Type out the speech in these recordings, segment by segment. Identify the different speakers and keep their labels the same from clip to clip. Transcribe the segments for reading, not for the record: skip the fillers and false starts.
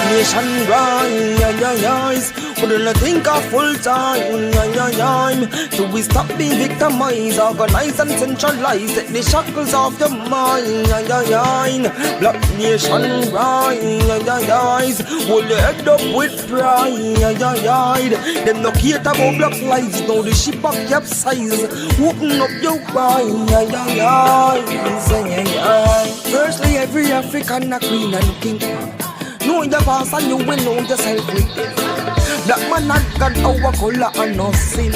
Speaker 1: nation rise. Wouldn't think of full time. So we stop being victimized, organize and centralize. Take the shackles off your mind. Black nation rise. Hold your head up with pride. Them no care about black lives. Now the ship a capsize. Open up your eyes. Firstly, every African a queen and king. Know your past and you will know yourself with it. Black man not got our color and no sin.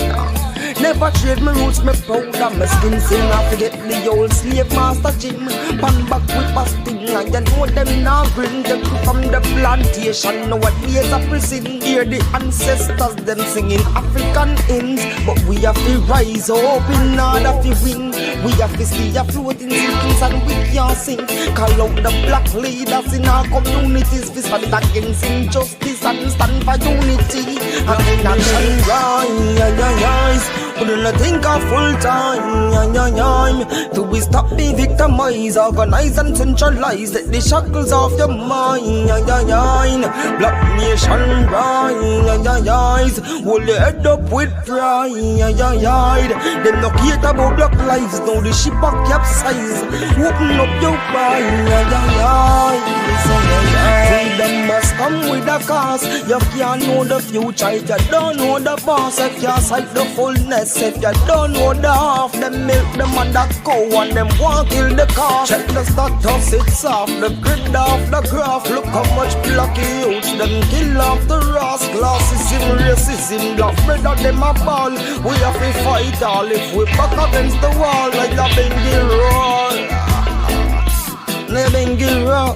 Speaker 1: Never trade my roots, me proud of my skin. Sing I forget the old slave master Jim. Pan back with fasting. I know them now bring them from the plantation. Nowadays a prison. Hear the ancestors them singing African hymns. But we have to rise up in order to win. We have to stay afloat in sickness and we can't sing. Call out the black leaders in our communities. We stand against injustice and stand for unity. And in action rise. Wouldn't think of full time. Do we stop being victimized, organize and centralize. Take the shackles off your mind. Black nation rise. Hold your head up with pride. Them no care about black lives. Now the ship a capsize. Open up your eyes. Freedom must come with a cost. You can't know the future if you don't know the past. You can't sight the fullness if you don't know the half. Them milk them and the cow and them want kill the calf. Check the status, it's off the grid off the graph. Look how much plucky youths them kill off the ras. Classism, racism, black brother them a ball. We have to fight all if we back against the wall. Like a Bengi roll. Bengi roll.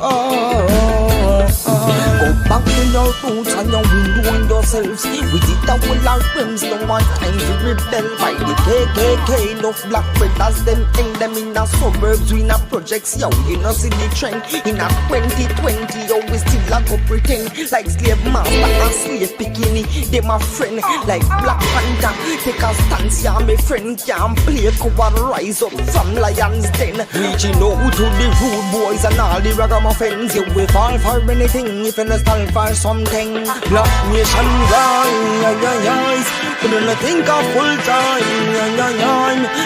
Speaker 1: Go back to your roots and your window on yourselves. We did that with our friends, no one time to rebel. By the KKK, enough black brothers, them hang them in the suburbs, we in the projects, yo, you know see the trend. In a 2020, yo, we still a go pretend. Like slave master and slave bikini, they my friend. Like Black Panther, take a stance, yeah, my friend. Can't play cover, rise up from lions den. Reaching out to the rude boys and all the ragamuffins. You will fall for anything if you no stand for something. Black nation rise. Couldn't think of full time.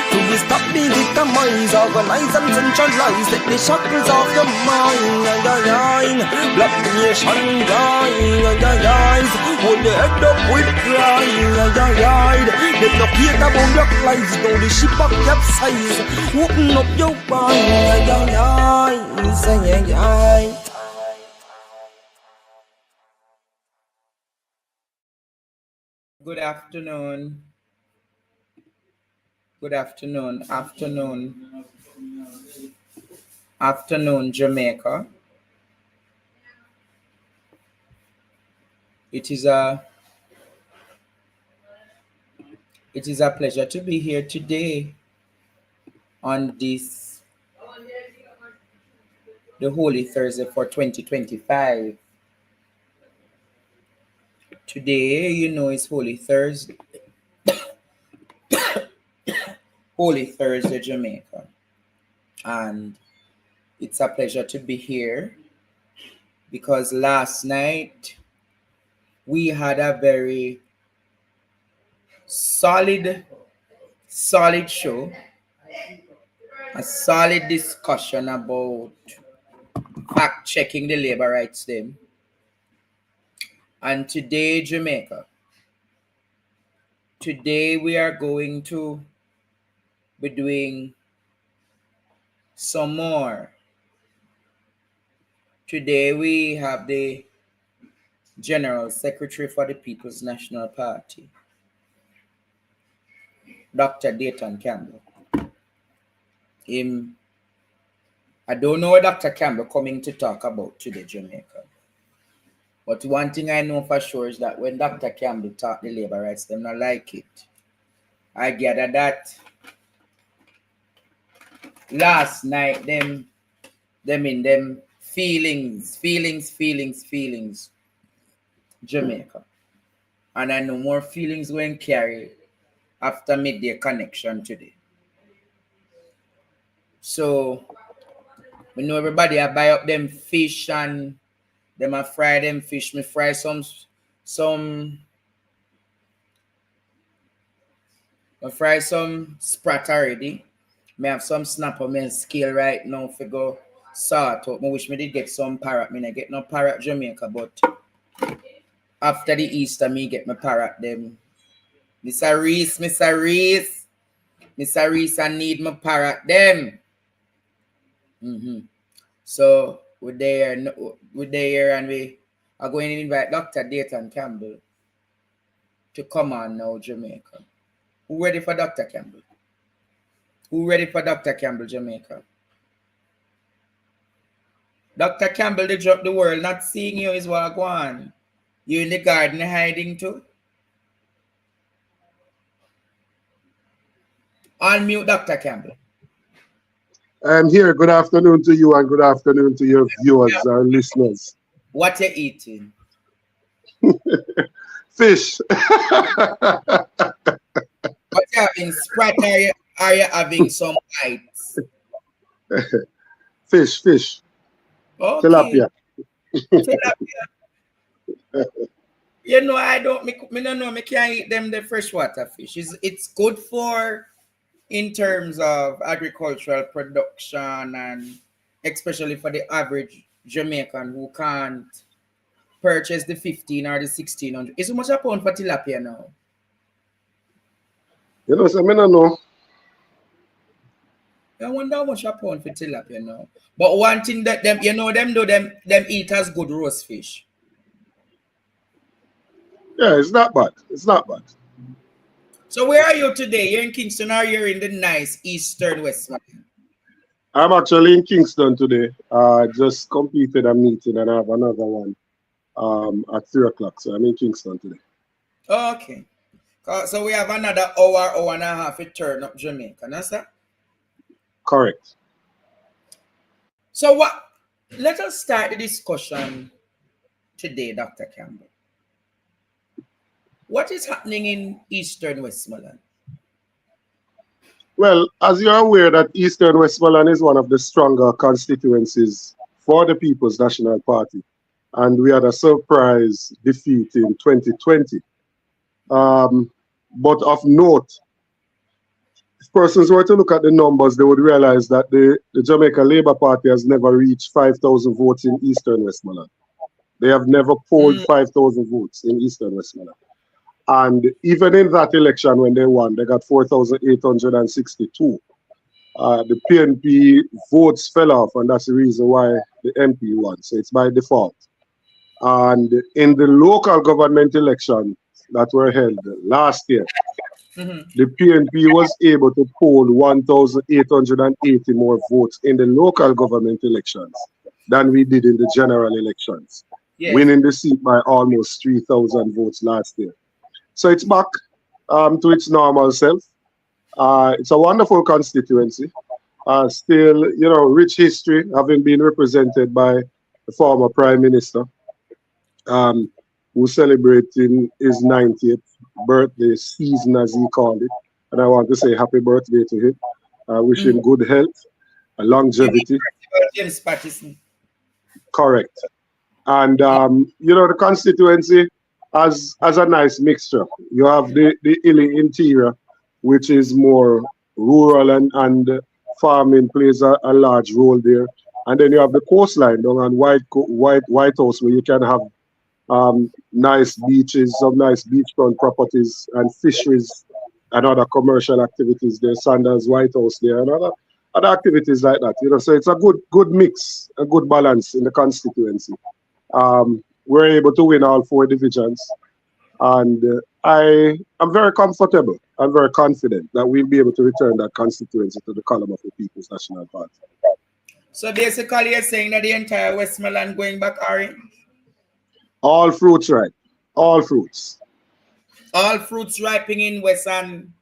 Speaker 1: To be stop being victimized, organize and centralize. Take the shackles off your mind. Black nation rise. Hold your head up with pride. Them no care about black lives. Now the ship a capsize. Open up your eyes.
Speaker 2: Good afternoon. Good afternoon. Afternoon, Jamaica. It is a pleasure to be here today on this, the Holy Thursday for 2025. Today, you know, it's Holy Thursday. Holy Thursday, Jamaica. And it's a pleasure to be here because last night we had a very solid show, a solid discussion about fact-checking the labor rights them. And today, Jamaica, today we are going to be doing some more. Today we have the General Secretary for the People's National Party, Dr. Dayton Campbell. I don't know what Dr. Campbell coming to talk about today, Jamaica. But one thing I know for sure is that when Dr. Campbell talk the labor rights, them not like it. I gather that last night, them in them feelings, Jamaica. And I know more feelings when carry after midday connection today. So, we know everybody I buy up them fish and Them I fry them fish. Me fry some I fry some sprat already. Me have some snapper me scale right now for go sort out. I wish me did get some parrot. Me not get no parrot Jamaica, but after the Easter me get my parrot them. Mr. Reese, Mr. Reese. Mr. Reese, I need my parrot them. So we're there and we are going to invite Dr. Dayton Campbell to come on now, Jamaica. Who ready for Dr. Campbell? Who ready for Dr. Campbell, Jamaica? Dr. Campbell, they drop the world. Not seeing you is what I want. You in the garden hiding too? Unmute Dr. Campbell.
Speaker 3: I'm here. Good afternoon to you and good afternoon to your viewers and listeners.
Speaker 2: What you eating?
Speaker 3: Fish.
Speaker 2: What you having? Sprat? Are you having some bites?
Speaker 3: Fish.
Speaker 2: Okay.
Speaker 3: Tilapia.
Speaker 2: You know, I don't know. Me can't eat them the freshwater fish. It's good for in terms of agricultural production and especially for the average Jamaican who can't purchase the 15 or the 1600. Is how much a pound for tilapia now?
Speaker 3: You know, so I don't know.
Speaker 2: I wonder how much a pound for tilapia now. But one thing that them eat as good roast fish.
Speaker 3: Yeah, it's not bad. It's not bad.
Speaker 2: So where are you today? You're in Kingston or you're in the nice eastern Westmoreland?
Speaker 3: I'm actually in Kingston today. Just completed a meeting and I have another one at 3 o'clock. So I'm in Kingston today.
Speaker 2: Okay. So we have another hour and a half to turn up Jamaica, no, sir?
Speaker 3: Correct.
Speaker 2: So let us start the discussion today, Dr. Campbell. What is happening in eastern Westmoreland?
Speaker 3: Well, as you're aware that Eastern Westmoreland is one of the stronger constituencies for the People's National Party. And we had a surprise defeat in 2020. But of note, if persons were to look at the numbers, they would realize that the Jamaica Labour Party has never reached 5,000 votes in Eastern Westmoreland. They have never polled 5,000 votes in Eastern Westmoreland. And even in that election, when they won, they got 4,862. The PNP votes fell off, and that's the reason why the MP won. So it's by default. And in the local government election that were held last year, the PNP was able to poll 1,880 more votes in the local government elections than we did in the general elections, winning the seat by almost 3,000 votes last year. So it's back to its normal self. It's a wonderful constituency. Still, you know, rich history, having been represented by the former Prime Minister, who's celebrating his 90th birthday season, as he called it. And I want to say happy birthday to him. I wish him good health and longevity.
Speaker 2: James Patterson.
Speaker 3: Correct. And, you know, the constituency has a nice mixture. You have the hilly interior, which is more rural and farming plays a large role there. And then you have the coastline down on White House, where you can have nice beaches, some nice beachfront properties and fisheries and other commercial activities there. Sanders White House there and other activities like that. You know, so it's a good mix, a good balance in the constituency. We're able to win all 4 divisions, and I am very comfortable. I'm very confident that we'll be able to return that constituency to the column of the People's National Party.
Speaker 2: So basically, you're saying that the entire Westmoreland going back orange?
Speaker 3: All fruits ripe. All fruits.
Speaker 2: All fruits ripening in Western.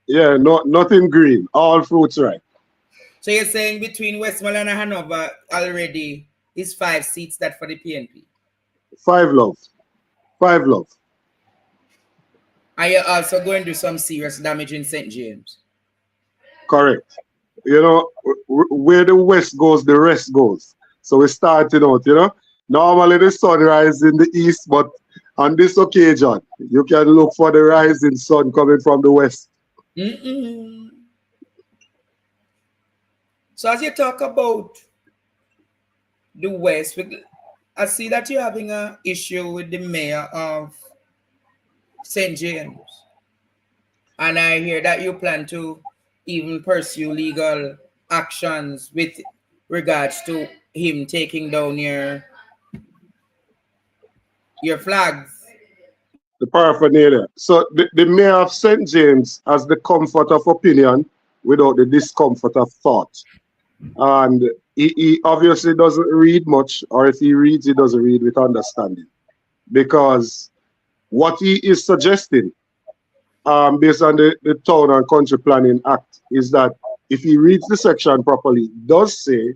Speaker 3: Yeah, nothing green. All fruits ripe.
Speaker 2: So you're saying between Westmoreland and Hanover already is 5 seats that for the PNP?
Speaker 3: 5 love. 5 love.
Speaker 2: And you're also going to do some serious damage in St. James?
Speaker 3: Correct. You know, where the West goes, the rest goes. So we're starting out, you know. Normally the sun rises in the east, but on this occasion, you can look for the rising sun coming from the west.
Speaker 2: So as you talk about the West, I see that you're having an issue with the mayor of St. James. And I hear that you plan to even pursue legal actions with regards to him taking down your flags.
Speaker 3: The paraphernalia. So the mayor of St. James has the comfort of opinion without the discomfort of thought. And he obviously doesn't read much, or if he reads, he doesn't read with understanding. Because what he is suggesting, based on the Town and Country Planning Act, is that if he reads the section properly, it does say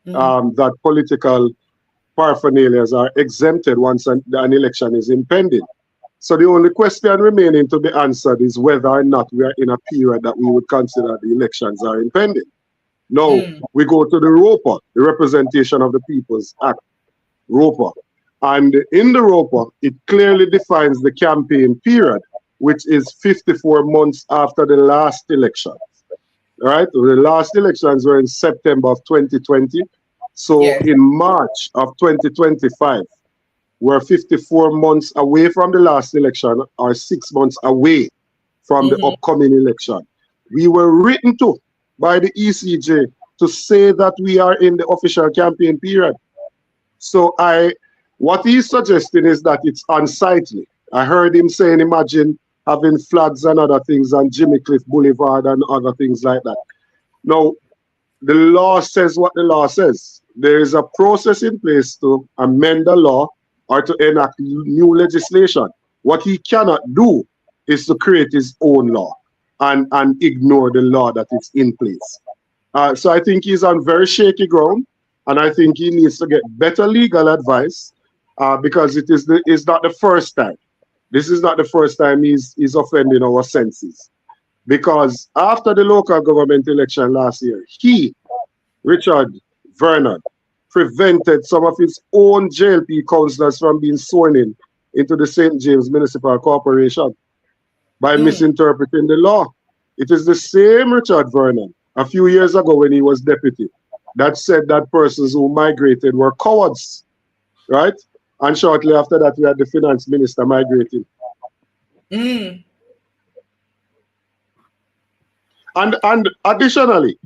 Speaker 3: that political paraphernalia are exempted once an election is impending. So the only question remaining to be answered is whether or not we are in a period that we would consider the elections are impending. Now, we go to the ROPA, the Representation of the People's Act, ROPA. And in the ROPA, it clearly defines the campaign period, which is 54 months after the last election. Right? The last elections were in September of 2020. So in March of 2025, we're 54 months away from the last election, or 6 months away from the upcoming election. We were written to by the ECJ to say that we are in the official campaign period. So what he's suggesting is that it's unsightly. I heard him saying, imagine having flags and other things on Jimmy Cliff Boulevard and other things like that. Now, the law says what the law says. There is a process in place to amend the law or to enact new legislation. What he cannot do is to create his own law and ignore the law that is in place. So I think he's on very shaky ground, and I think he needs to get better legal advice because it's not the first time. This is not the first time he's offending our senses. Because after the local government election last year, Richard Vernon, prevented some of his own JLP councillors from being sworn into the St. James Municipal Corporation by misinterpreting the law. It is the same Richard Vernon, a few years ago when he was deputy, that said that persons who migrated were cowards, right? And shortly after that, we had the finance minister migrating. And additionally,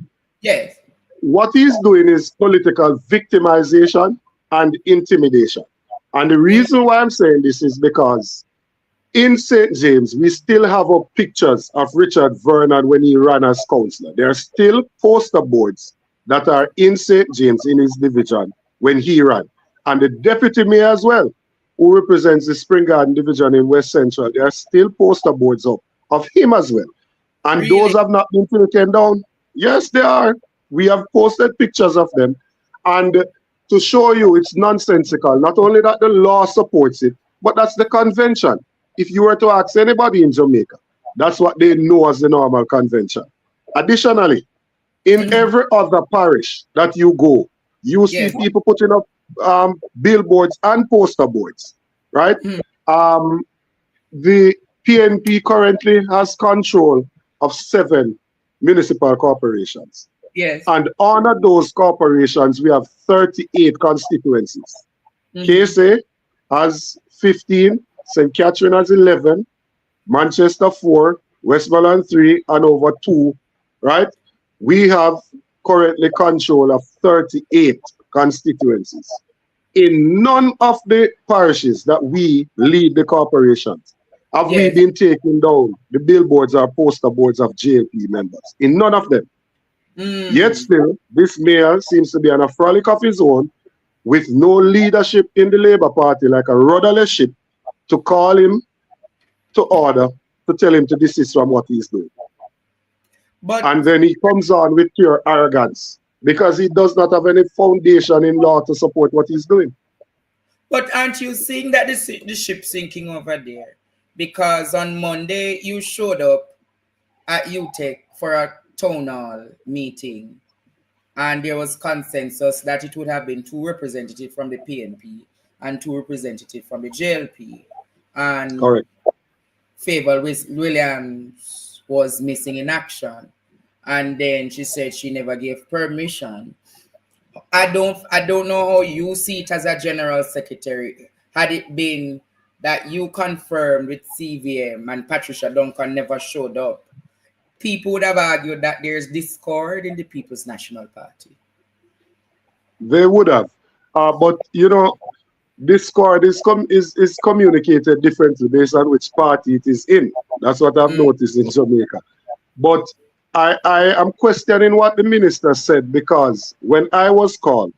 Speaker 3: what he's doing is political victimization and intimidation. And the reason why I'm saying this is because in St. James, we still have up pictures of Richard Vernon when he ran as councillor. There are still poster boards that are in St. James in his division when he ran. And the deputy mayor as well, who represents the Spring Garden division in West Central, there are still poster boards up of him as well. And those have not been taken down. Yes, they are. We have posted pictures of them. And to show you it's nonsensical, not only that the law supports it, but that's the convention. If you were to ask anybody in Jamaica, that's what they know as the normal convention. Additionally, in every other parish that you go, you see people putting up billboards and poster boards, right? The PNP currently has control of 7 municipal corporations. And under those corporations, we have 38 constituencies. KSA has 15, St. Catherine has 11, Manchester 4, Westmoreland 3, and over 2, right? We have currently control of 38 constituencies. In none of the parishes that we lead the corporations have we been taking down the billboards or poster boards of JLP members. In none of them. Yet still, this mayor seems to be on a frolic of his own with no leadership in the Labour Party, like a rudderless ship, to call him to order, to tell him to desist from what he's doing. And then he comes on with pure arrogance because he does not have any foundation in law to support what he's doing.
Speaker 2: But aren't you seeing that the ship sinking over there? Because on Monday, you showed up at UTEC for a town hall meeting. and there was consensus that it would have been 2 representatives from the PNP and 2 representatives from the JLP. And
Speaker 3: Correct.
Speaker 2: Favor Williams was missing in action. And then she said she never gave permission. I don't know how you see it as a general secretary. Had it been that you confirmed with CVM and Patricia Duncan never showed up, people would have argued that there's discord in the People's National Party.
Speaker 3: They would have. But, you know, discord is communicated differently based on which party it is in. That's what I've noticed in Jamaica. But I am questioning what the minister said, because when I was called,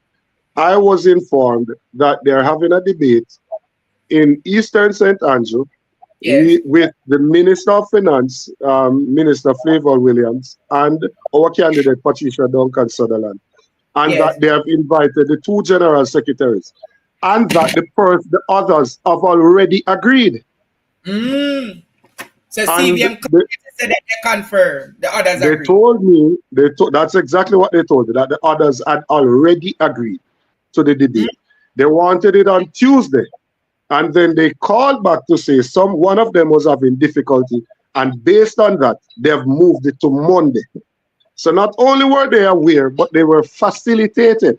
Speaker 3: I was informed that they're having a debate in Eastern St. Andrew with the Minister of Finance, Minister Favor Williams, and our candidate Patricia Duncan Sutherland, and that they have invited the 2 general secretaries, and that the others have already agreed.
Speaker 2: So CVM said that they confirmed, the others agreed.
Speaker 3: They told me, that's exactly what they told me, that the others had already agreed to the debate. They wanted it on Tuesday, and then they called back to say one of them was having difficulty, and based on that, they have moved it to Monday. So not only were they aware, but they were facilitated.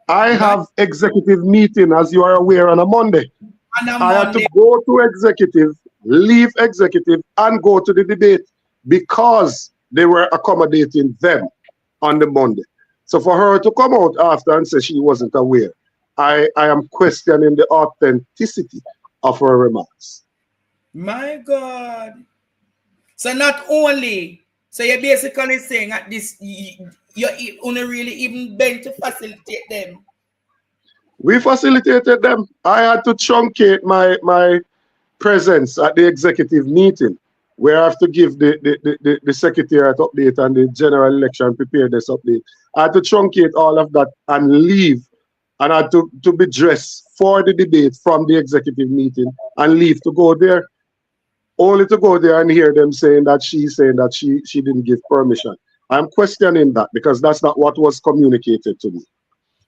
Speaker 3: I have executive meeting, as you are aware, on a Monday. I had to go to executive, leave executive, and go to the debate because they were accommodating them on the Monday. So for her to come out after and say she wasn't aware, I am questioning the authenticity of her remarks.
Speaker 2: My God. So not only, so you're basically saying at this, you're only really even bent to facilitate them.
Speaker 3: We facilitated them. I had to truncate my presence at the executive meeting, where I have to give the secretariat update and the general election preparedness update. I had to truncate all of that and leave, and I had to be dressed for the debate from the executive meeting and leave to go there, only to go there and hear them saying that she didn't give permission. I'm questioning that, because that's not what was communicated to me.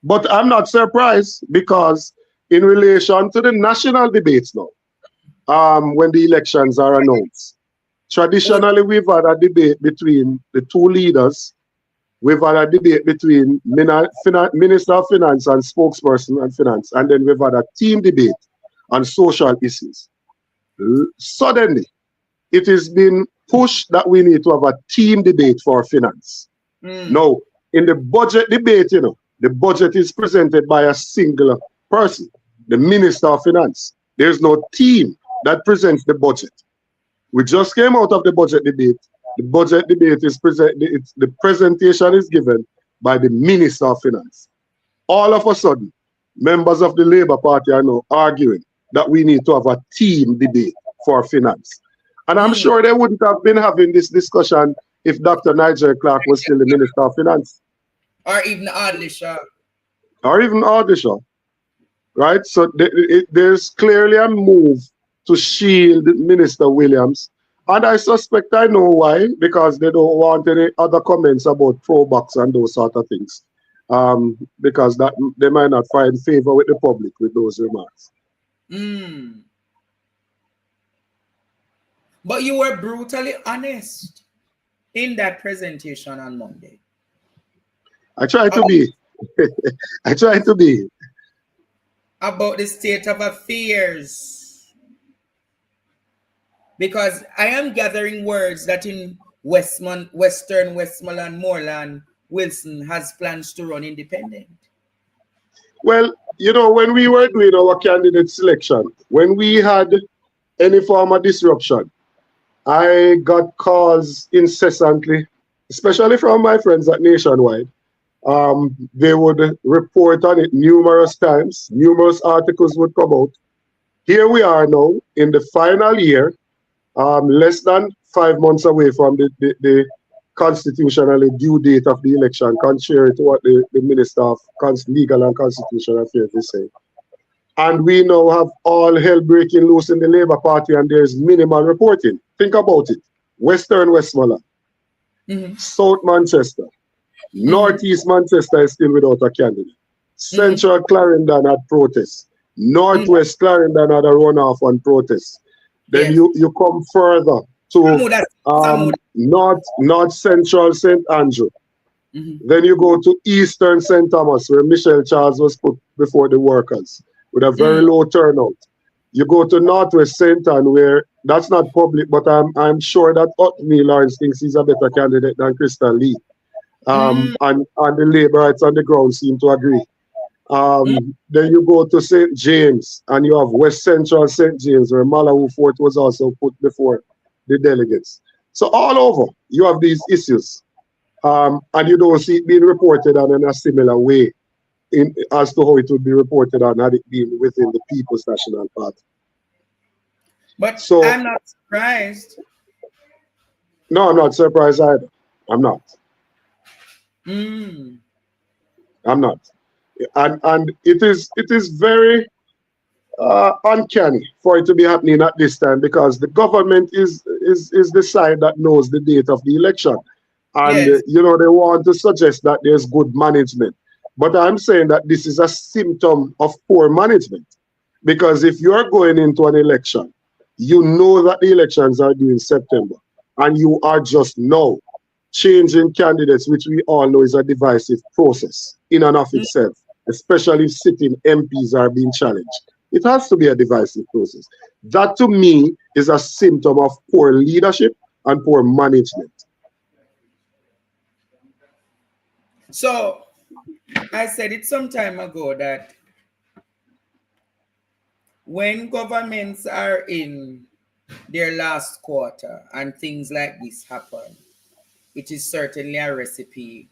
Speaker 3: But I'm not surprised, because in relation to the national debates now, when the elections are announced, traditionally we've had a debate between the 2 leaders. We've had a debate between Minister of Finance and spokesperson on finance, and then we've had a team debate on social issues. Suddenly, it has been pushed that we need to have a team debate for finance. Now, in the budget debate, you know, the budget is presented by a singular person, the Minister of Finance. There's no team that presents the budget. We just came out of the budget debate. The budget debate is the presentation is given by the Minister of Finance. All of a sudden, members of the Labour Party are now arguing that we need to have a team debate for finance. And I'm sure they wouldn't have been having this discussion if Dr. Nigel Clark was still the Minister of Finance.
Speaker 2: Or even Audley Shaw.
Speaker 3: Or even Audley Shaw. Right? So there's clearly a move to shield Minister Williams. And I suspect I know why, because they don't want any other comments about throwbacks and those sort of things. Because that they might not find favor with the public with those remarks.
Speaker 2: But you were brutally honest in that presentation on Monday.
Speaker 3: I tried to be. I tried to be.
Speaker 2: About the state of affairs. Because I am gathering words that in Western Westmoreland, Moreland, Wilson has plans to run independent.
Speaker 3: Well, you know, when we were doing our candidate selection, when we had any form of disruption, I got calls incessantly, especially from my friends at Nationwide. They would report on it numerous times. Numerous articles would come out. Here we are now in the final year, less than 5 months away from the constitutionally due date of the election, contrary to what the Minister of Legal and Constitutional Affairs is saying. And we now have all hell breaking loose in the Labour Party, and there's minimal reporting. Think about it. Western Westmoreland, South Manchester, Northeast Manchester is still without a candidate. Central Clarendon had protests. Northwest Clarendon had a runoff on protests. Then you come further to North Central St. Andrew. Then you go to Eastern St. Thomas, where Michelle Charles was put before the workers with a very low turnout. You go to Northwest St. Anne, where that's not public, but I'm sure that Otney Lawrence thinks he's a better candidate than Crystal Lee. And the Labourites on the ground seem to agree. Then you go to St. James, and you have West Central St. James, where Malawi Fort was also put before the delegates. So all over, you have these issues. And you don't see it being reported on in a similar way as to how it would be reported on had it been within the People's National Party.
Speaker 2: But so, I'm not surprised.
Speaker 3: No, I'm not surprised either. I'm not. I'm not. And it is very uncanny for it to be happening at this time, because the government is the side that knows the date of the election. And, you know, they want to suggest that there's good management. But I'm saying that this is a symptom of poor management. Because if you're going into an election, you know that the elections are due in September, and you are just now changing candidates, which we all know is a divisive process in and of itself, especially if sitting MPs are being challenged. It has to be a divisive process. That, to me, is a symptom of poor leadership and poor management.
Speaker 2: So, I said it some time ago that when governments are in their last quarter and things like this happen, it is certainly a recipe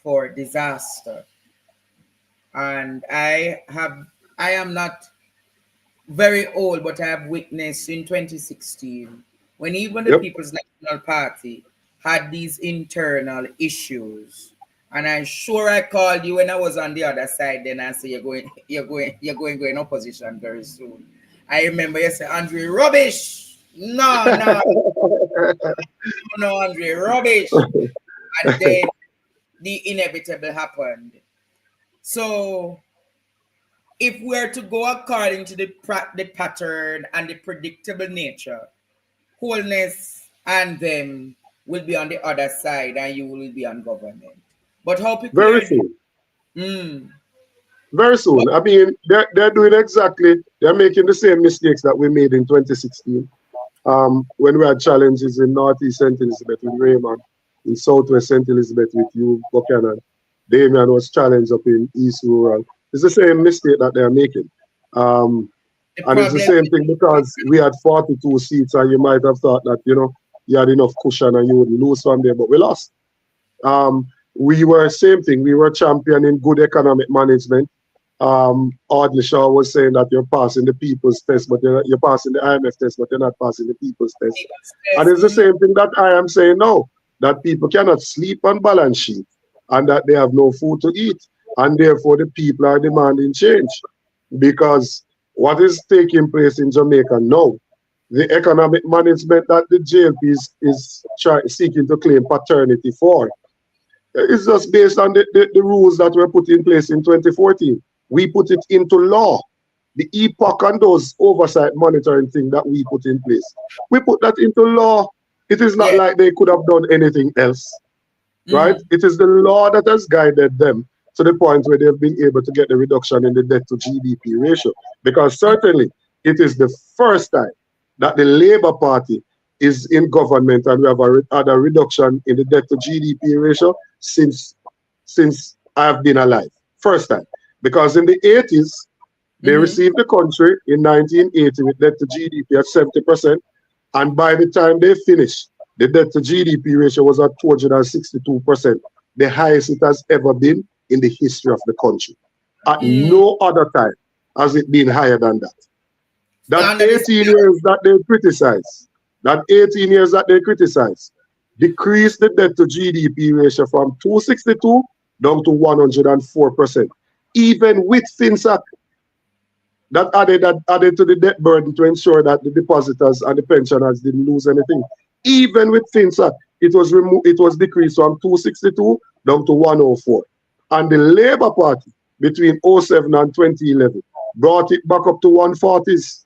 Speaker 2: for disaster. And I am not very old, but I have witnessed in 2016 when even the People's National Party had these internal issues. And I'm sure I called you when I was on the other side then and said you're going opposition very soon. I remember you said, Andre, rubbish. No, Andre, rubbish. And then the inevitable happened. So if we're to go according to the pattern and the predictable nature, wholeness and them will be on the other side and you will be on government. But how people
Speaker 3: very soon. Very soon. I mean, they're doing they're making the same mistakes that we made in 2016. When we had challenges in Northeast St. Elizabeth with Raymond, in Southwest St. Elizabeth with you, Buchanan. Damien was challenged up in East Rural. It's the same mistake that they're making. And it's the same thing because we had 42 seats and you might have thought that, you know, you had enough cushion and you wouldn't lose from there, but we lost. We were same thing. We were championing good economic management. Audley Shaw was saying that you're passing the people's test, but you're passing the IMF test, but you're not passing the people's test. And it's the same thing that I am saying now, that people cannot sleep on balance sheet and that they have no food to eat. And therefore the people are demanding change. Because what is taking place in Jamaica now, the economic management that the JLP is seeking to claim paternity for, it's just based on the rules that were put in place in 2014. We put it into law. The EPOC and those oversight monitoring thing that we put in place. We put that into law. It is not like they could have done anything else, right? It is the law that has guided them to the point where they've been able to get the reduction in the debt to GDP ratio. Because certainly it is the first time that the Labour Party is in government and we have had a reduction in the debt to GDP ratio since I've been alive. First time. Because in the 80s, they received the country in 1980 with debt to GDP at 70%. And by the time they finished, the debt to GDP ratio was at 262%, the highest it has ever been in the history of the country. At no other time has it been higher than that. That 18 years that they criticize, decreased the debt to GDP ratio from 262 down to 104%. Even with FinSAC, that added to the debt burden to ensure that the depositors and the pensioners didn't lose anything. Even with FinSAC, it was decreased from 262 down to 104. And the Labour Party, between 07 and 2011, brought it back up to 140s.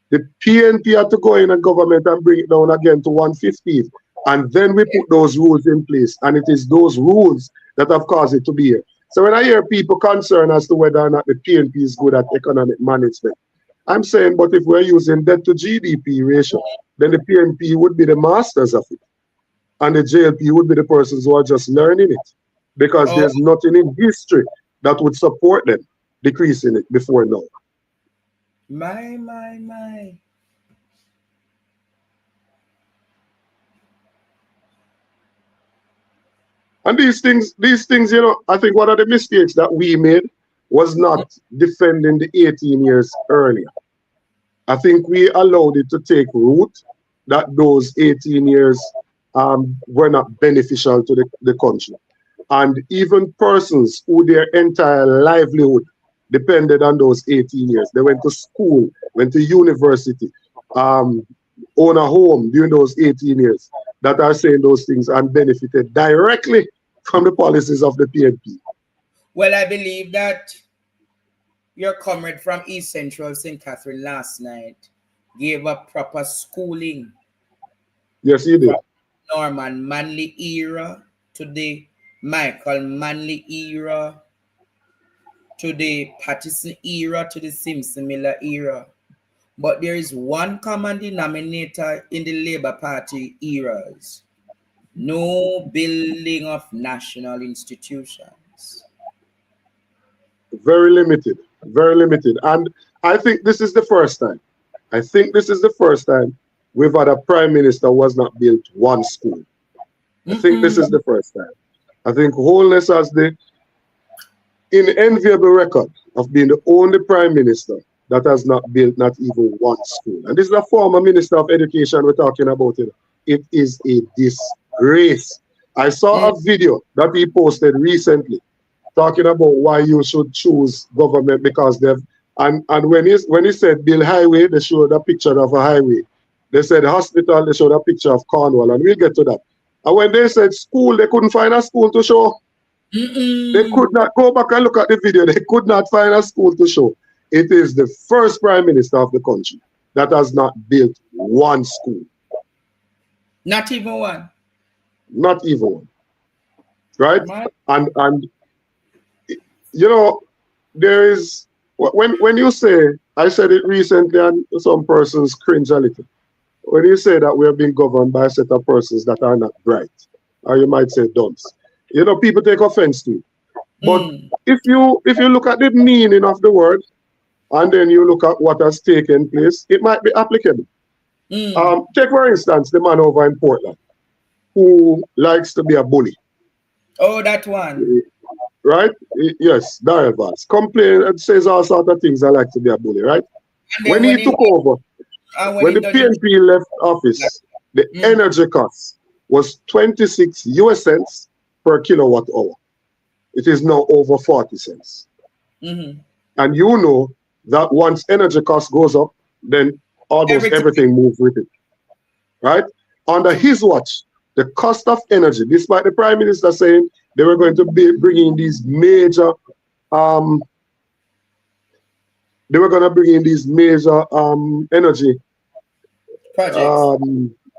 Speaker 3: The PNP had to go in and government and bring it down again to 150. And then we put those rules in place. And it is those rules that have caused it to be here. So when I hear people concerned as to whether or not the PNP is good at economic management, I'm saying, but if we're using debt to GDP ratio, then the PNP would be the masters of it. And the JLP would be the persons who are just learning it. Because there's nothing in history that would support them decreasing it before now.
Speaker 2: My.
Speaker 3: And these things, you know, I think one of the mistakes that we made was not defending the 18 years earlier. I think we allowed it to take root that those 18 years were not beneficial to the country. And even persons who their entire livelihood depended on those 18 years. They went to school, went to university, own a home during those 18 years, that are saying those things and benefited directly from the policies of the PNP.
Speaker 2: Well, I believe that your comrade from East Central St. Catherine last night gave a proper schooling.
Speaker 3: Yes, he did.
Speaker 2: From Norman Manley era to the Michael Manley era to the Pattison era to the Simpson Miller era. But there is one common denominator in the Labour Party eras. No building of national institutions.
Speaker 3: Very limited, very limited. And I think this is the first time. I think this is the first time we've had a prime minister who has not built one school. I think this is the first time. I think Holness has the unenviable record of being the only prime minister that has not built not even one school. And this is the former minister of education we're talking about. It is a disgrace. I saw a video that he posted recently talking about why you should choose government because they've and when he said build highway, they showed a picture of a highway. They said hospital, they showed a picture of Cornwall, and we'll get to that. And when they said school, they couldn't find a school to show. They could not go back and look at the video. They could not find a school to show. It is the first prime minister of the country that has not built one school.
Speaker 2: Not even one.
Speaker 3: Not even one. Right? And you know, there is when you say, I said it recently and some persons cringe a little. When you say that we are being governed by a set of persons that are not bright, or you might say dunce, you know, people take offense to it. But if you look at the meaning of the word, and then you look at what has taken place, it might be applicable. Take, for instance, the man over in Portland who likes to be a bully.
Speaker 2: Oh, that one.
Speaker 3: Right? Yes, Daryl Vance. Complain and says all sorts of things. I like to be a bully, right? When he took over, when the PNP left office, the energy cost was 26 US cents per kilowatt hour. It is now over 40 cents. And you know that once energy cost goes up, then almost everything moves with it. Right? Under his watch, the cost of energy, despite the Prime Minister saying they were going to be bringing these major energy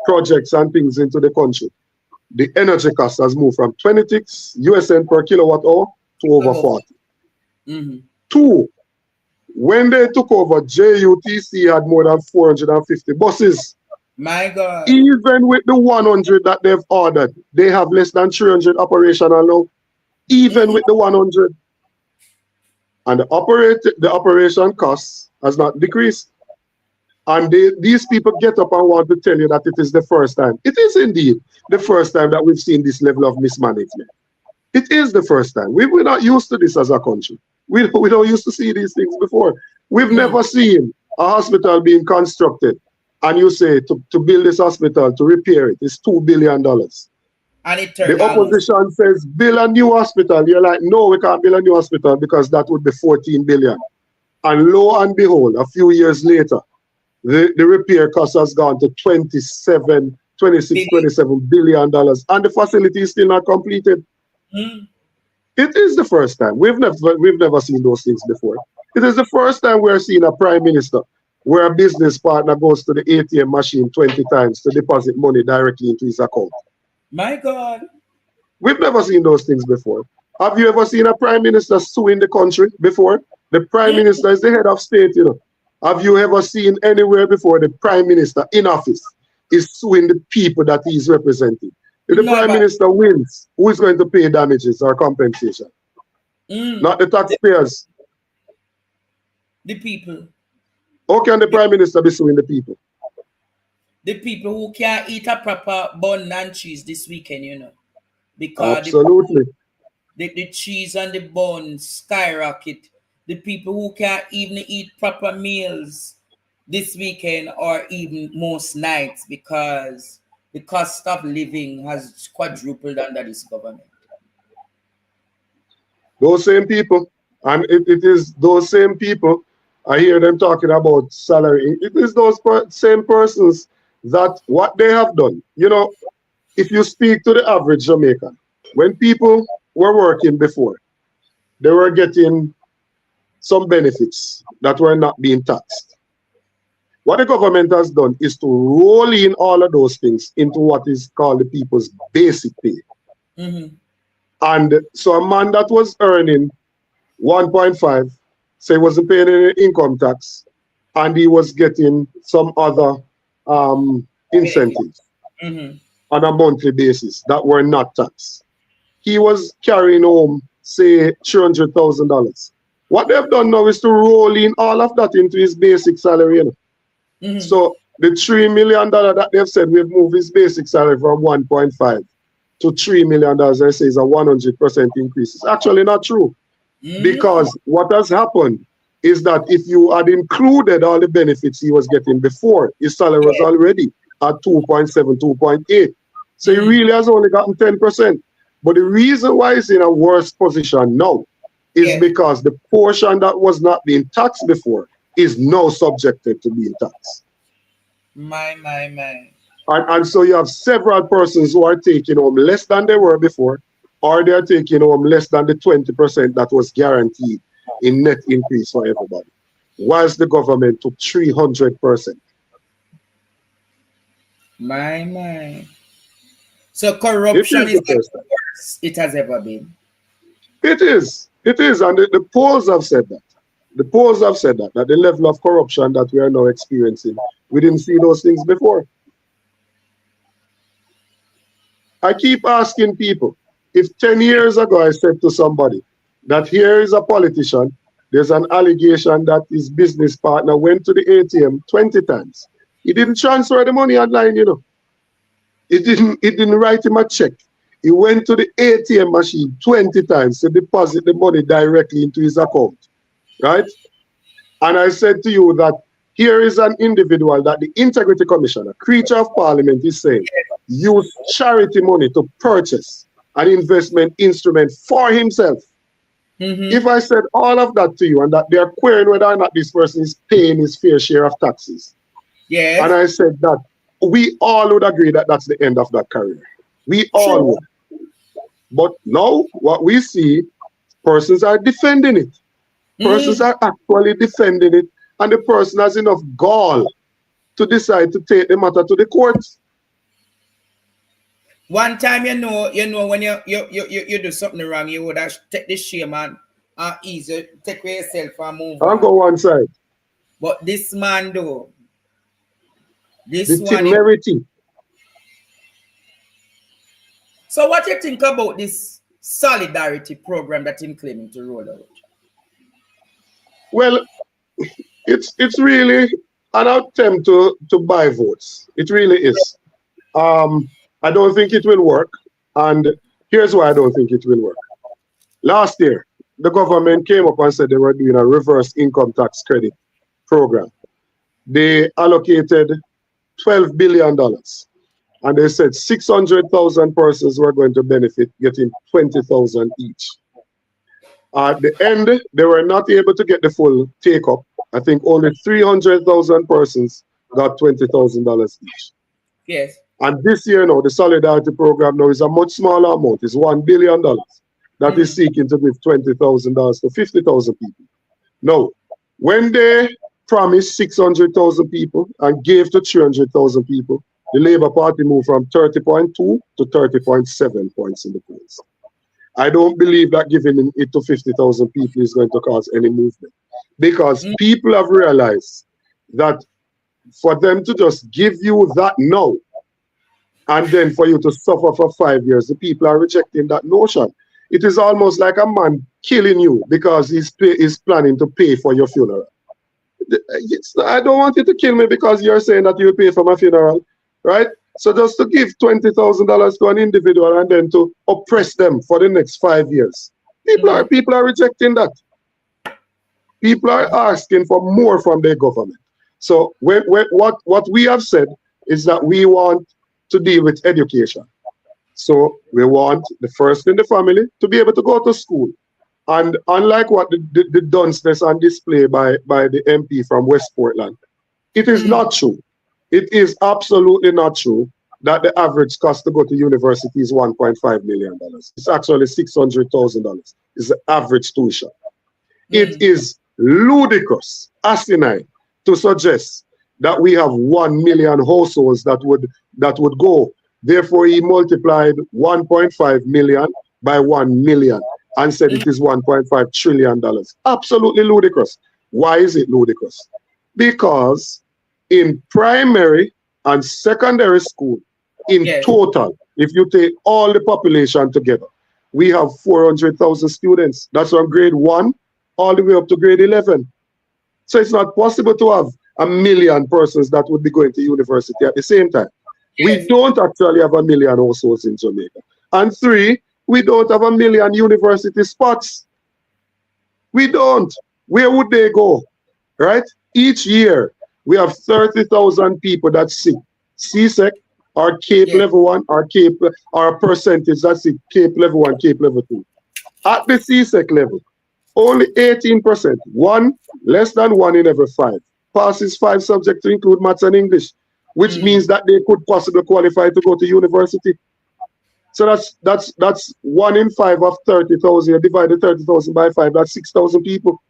Speaker 3: projects and things into the country. The energy cost has moved from 26 US cents per kilowatt hour to over 40. Two, when they took over, JUTC had more than 450 buses.
Speaker 2: My God.
Speaker 3: Even with the 100 that they've ordered, they have less than 300 operational now. Even with the 100. And the operation costs has not decreased. And these people get up and want to tell you that it is the first time. It is indeed the first time that we've seen this level of mismanagement. It is the first time. We're not used to this as a country. We don't used to see these things before. We've never seen a hospital being constructed and you say to build this hospital, to repair it, is $2 billion.
Speaker 2: And it turned
Speaker 3: the opposition says, build a new hospital. You're like, no, we can't build a new hospital because that would be 14 billion. And lo and behold, a few years later, the repair cost has gone to 27 billion dollars, and the facility is still not completed.
Speaker 2: Mm.
Speaker 3: It is the first time. We've never seen those things before. It is the first time we're seeing a prime minister where a business partner goes to the ATM machine 20 times to deposit money directly into his account.
Speaker 2: My God.
Speaker 3: We've never seen those things before. Have you ever seen a prime minister suing the country before? The prime
Speaker 2: Mm.
Speaker 3: minister is the head of state, you know. Have you ever seen anywhere before the prime minister in office is suing the people that he's representing? If the
Speaker 2: No,
Speaker 3: prime
Speaker 2: but
Speaker 3: minister wins, who is going to pay damages or compensation? Not the taxpayers.
Speaker 2: the people.
Speaker 3: How can the prime minister be suing the people?
Speaker 2: The people who can't eat a proper bun and cheese this weekend, you know. Because
Speaker 3: Absolutely.
Speaker 2: the cheese and the bun skyrocket. The people who can't even eat proper meals this weekend or even most nights because the cost of living has quadrupled under this government.
Speaker 3: Those same people, and it is those same people, I hear them talking about salary. It is those same persons that what they have done. You know, if you speak to the average Jamaican, when people were working before, they were getting some benefits that were not being taxed. What the government has done is to roll in all of those things into what is called the people's basic pay.
Speaker 2: Mm-hmm.
Speaker 3: And so a man that was earning 1.5, say he wasn't paying any income tax, and he was getting some other incentives
Speaker 2: Mm-hmm.
Speaker 3: on a monthly basis that were not taxed. He was carrying home, say, $300,000. What they've done now is to roll in all of that into his basic salary. You know?
Speaker 2: Mm-hmm.
Speaker 3: So the $3 million that they've said we've moved his basic salary from 1.5 to $3 million, they say is a 100% increase. It's actually not true. Because what has happened is that if you had included all the benefits he was getting before, his salary was already at 2.7, 2.8. So he really has only gotten 10%. But the reason why he's in a worse position now is because the portion that was not being taxed before is now subjected to being taxed.
Speaker 2: My.
Speaker 3: And so you have several persons who are taking home less than they were before, or they are taking home less than the 20% that was guaranteed in net increase for everybody, whilst the government took 300%.
Speaker 2: My. So corruption is the worst it has ever been.
Speaker 3: It is, and the polls have said that. The polls have said that the level of corruption that we are now experiencing, we didn't see those things before. I keep asking people, if 10 years ago I said to somebody that here is a politician, there's an allegation that his business partner went to the ATM 20 times. He didn't transfer the money online, you know. It didn't write him a check. He went to the ATM machine 20 times to deposit the money directly into his account, right? And I said to you that here is an individual that the Integrity Commission, a creature of parliament, is saying, use charity money to purchase an investment instrument for himself. If I said all of that to you and that they're querying whether or not this person is paying his fair share of taxes, and I said that we all would agree that that's the end of that career. We all would. But now what we see, persons are defending it. Persons are actually defending it, and the person has enough gall to decide to take the matter to the courts.
Speaker 2: One time, you know, when you do something wrong, you would have take the shame and easy take away yourself and move
Speaker 3: I'll
Speaker 2: on.
Speaker 3: go one side.
Speaker 2: But this man, though, this
Speaker 3: The
Speaker 2: one.
Speaker 3: temerity.
Speaker 2: So, what do you think about this solidarity program that he's claiming to roll out?
Speaker 3: Well, it's really an attempt to buy votes. It really is. I don't think it will work, and here's why I don't think it will work. Last year, the government came up and said they were doing a reverse income tax credit program. They allocated $12 billion, and they said 600,000 persons were going to benefit, getting 20,000 each. At the end, they were not able to get the full take-up. I think only 300,000 persons got $20,000 each.
Speaker 2: Yes.
Speaker 3: And this year now, the Solidarity Program now is a much smaller amount. It's $1 billion. that is seeking to give $20,000 to 50,000 people. Now, when they promised 600,000 people and gave to 300,000 people, the Labour Party moved from 30.2 to 30.7 points in the polls. I don't believe that giving it to 50,000 people is going to cause any movement, because people have realized that for them to just give you that now and then for you to suffer for 5 years, the people are rejecting that notion. It is almost like a man killing you because he's planning to pay for your funeral. I don't want you to kill me because you're saying that you'll pay for my funeral, right? So just to give $20,000 to an individual and then to oppress them for the next 5 years. People are rejecting that. People are asking for more from their government. So what we have said is that we want to deal with education. So we want the first in the family to be able to go to school. And unlike what the dunceness on display by the MP from Westmoreland, it is not true. It is absolutely not true that the average cost to go to university is $1.5 million. It's actually $600,000. It's the average tuition. It is ludicrous, asinine, to suggest that we have 1 million households that would go. Therefore, he multiplied 1.5 million by 1 million and said it is $1.5 trillion. Absolutely ludicrous. Why is it ludicrous? Because in primary and secondary school, in total, if you take all the population together, we have 400,000 students. That's from grade 1 all the way up to grade 11. So it's not possible to have 1 million persons that would be going to university at the same time. We don't actually have 1 million households in Jamaica. And 3, we don't have 1 million university spots. We don't. Where would they go? Right? Each year, we have 30,000 people that seek CSEC or CAPE level 1 or CAPE or a percentage that seek CAPE level 1, CAPE level 2. At the CSEC level, only 18%, less than 1 in every 5, passes 5 subjects to include maths and English, which means that they could possibly qualify to go to university. So that's 1 in 5 of 30,000. You divide the 30,000 by 5, that's 6,000 people.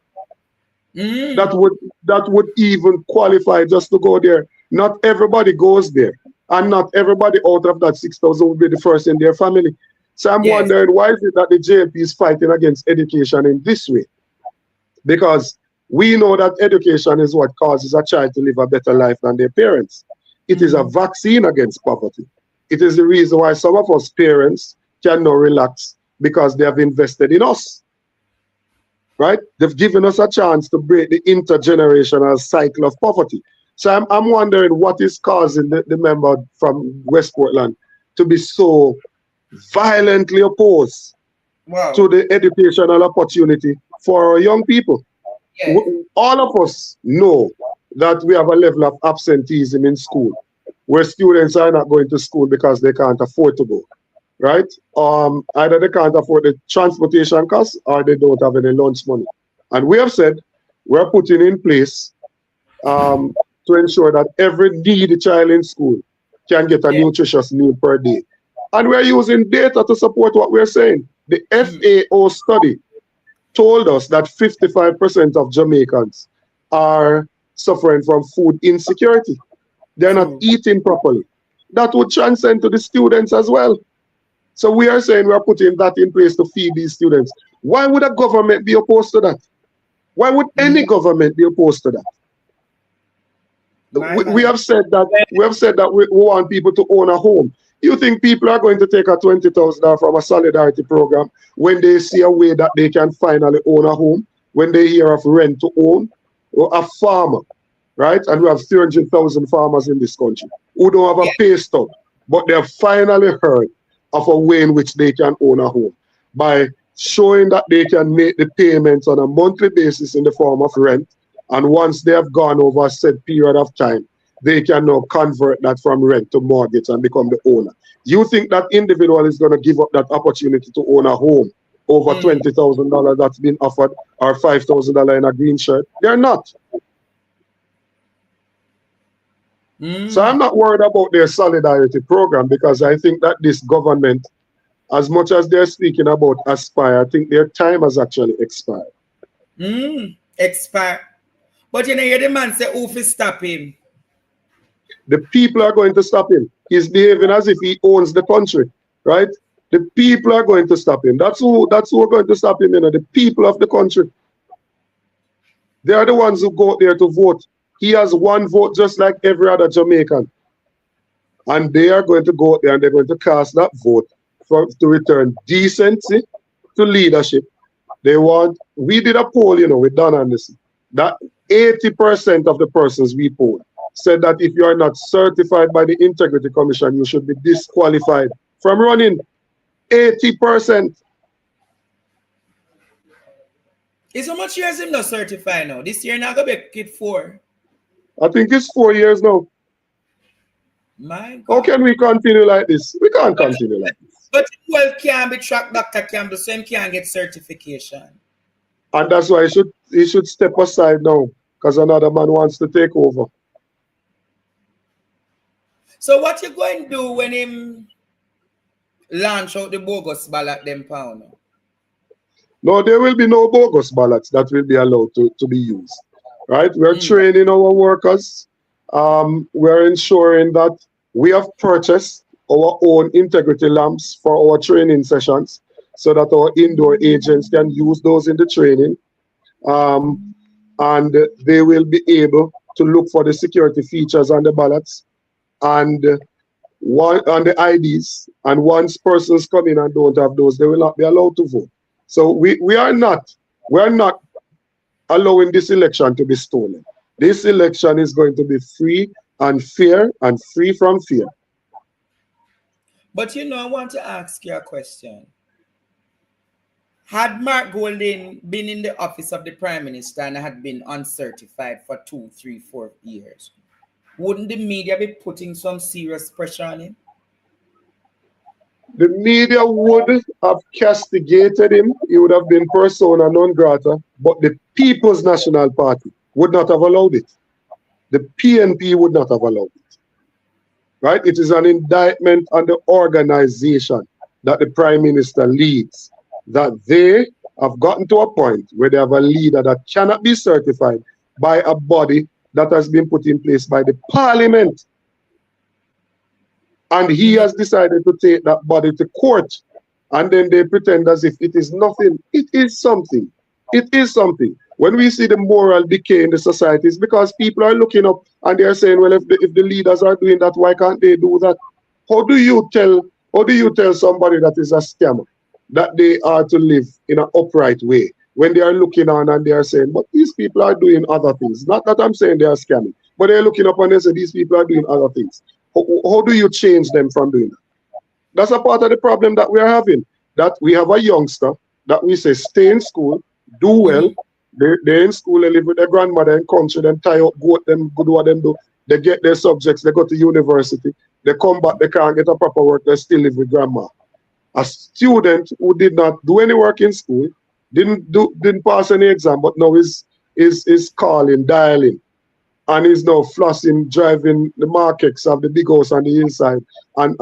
Speaker 3: That would even qualify just to go there. Not everybody goes there, and not everybody out of that 6,000 will be the first in their family. So I'm wondering, why is it that the JLP is fighting against education in this way? Because we know that education is what causes a child to live a better life than their parents. It is a vaccine against poverty. It is the reason why some of us parents can now relax, because they have invested in us. Right? They've given us a chance to break the intergenerational cycle of poverty. So I'm wondering what is causing the member from Westmoreland to be so violently opposed to the educational opportunity for our young people. All of us know that we have a level of absenteeism in school where students are not going to school because they can't afford to go, right? Either they can't afford the transportation costs or they don't have any lunch money. And we have said we're putting in place to ensure that every needy child in school can get a nutritious meal per day. And we're using data to support what we're saying. The FAO study told us that 55% of Jamaicans are suffering from food insecurity. They're not eating properly. That would transcend to the students as well. So we are saying we're putting that in place to feed these students. Why would a government be opposed to that? Why would any government be opposed to that? We have said that we want people to own a home. You think people are going to take a $20,000 from a solidarity program when they see a way that they can finally own a home, when they hear of rent to own, or a farmer, right? And we have 300,000 farmers in this country who don't have a pay stub, but they have finally heard of a way in which they can own a home by showing that they can make the payments on a monthly basis in the form of rent. And once they have gone over a set period of time, they can now convert that from rent to mortgage and become the owner. You think that individual is going to give up that opportunity to own a home over $20,000 that's been offered, or $5,000 in a green shirt? They're not. So I'm not worried about their solidarity program, because I think that this government as much as they're speaking about aspire, I think their time has actually expired.
Speaker 2: Expire. But you know, you're the man say, who fi stop him?
Speaker 3: The people are going to stop him. He's behaving as if he owns the country, right? The people are going to stop him. That's who are going to stop him, you know, the people of the country. They are the ones who go there to vote. He has one vote just like every other Jamaican. And they are going to go there and they're going to cast that vote to return decency to leadership. We did a poll, you know, with Don Anderson, that 80% of the persons we polled said that if you are not certified by the Integrity Commission, you should be disqualified from running. 80%.
Speaker 2: Is how much years him not certified now? This year now go back kid 4.
Speaker 3: I think it's 4 years now.
Speaker 2: My God.
Speaker 3: How can we continue like this? We can't continue like this.
Speaker 2: But well can't be tracked, Dr. Campbell, so him can't get certification.
Speaker 3: And that's why he should step aside now, because another man wants to take over.
Speaker 2: So what you going to do when him launch out the bogus ballot them pound?
Speaker 3: No, there will be no bogus ballots that will be allowed to be used. Right? We're training our workers. We're ensuring that we have purchased our own integrity lamps for our training sessions so that our indoor agents can use those in the training. And they will be able to look for the security features on the ballots and on the IDs. And once persons come in and don't have those, they will not be allowed to vote. So we are not allowing this election to be stolen. This election is going to be free and fair and free from fear.
Speaker 2: But you know, I want to ask you a question. Had Mark Golding been in the office of the Prime Minister and had been uncertified for 2, 3, 4 years, wouldn't the media be putting some serious pressure on him?
Speaker 3: The media would have castigated him. He would have been persona non grata, but the People's National Party would not have allowed it. The PNP would not have allowed it. Right? It is an indictment on the organization that the Prime Minister leads, that they have gotten to a point where they have a leader that cannot be certified by a body that has been put in place by the Parliament. And he has decided to take that body to court. And then they pretend as if it is nothing. It is something. It is something. When we see the moral decay in the society, it's because people are looking up and they are saying, well, if the leaders are doing that, why can't they do that? How do you tell somebody that is a scammer that they are to live in an upright way when they are looking on and they are saying, but these people are doing other things? Not that I'm saying they are scamming, but they're looking up and they say these people are doing other things. How do you change them from doing that? That's a part of the problem that we are having, that we have a youngster that we say stay in school, do well. They're in school, they live with their grandmother in country, them tie up, goat them, good what them do. They get their subjects, they go to university, they come back, they can't get a proper work, they still live with grandma. A student who did not do any work in school, didn't pass any exam, but now is calling, dialing, and is now flossing, driving the markets of the big house on the hillside and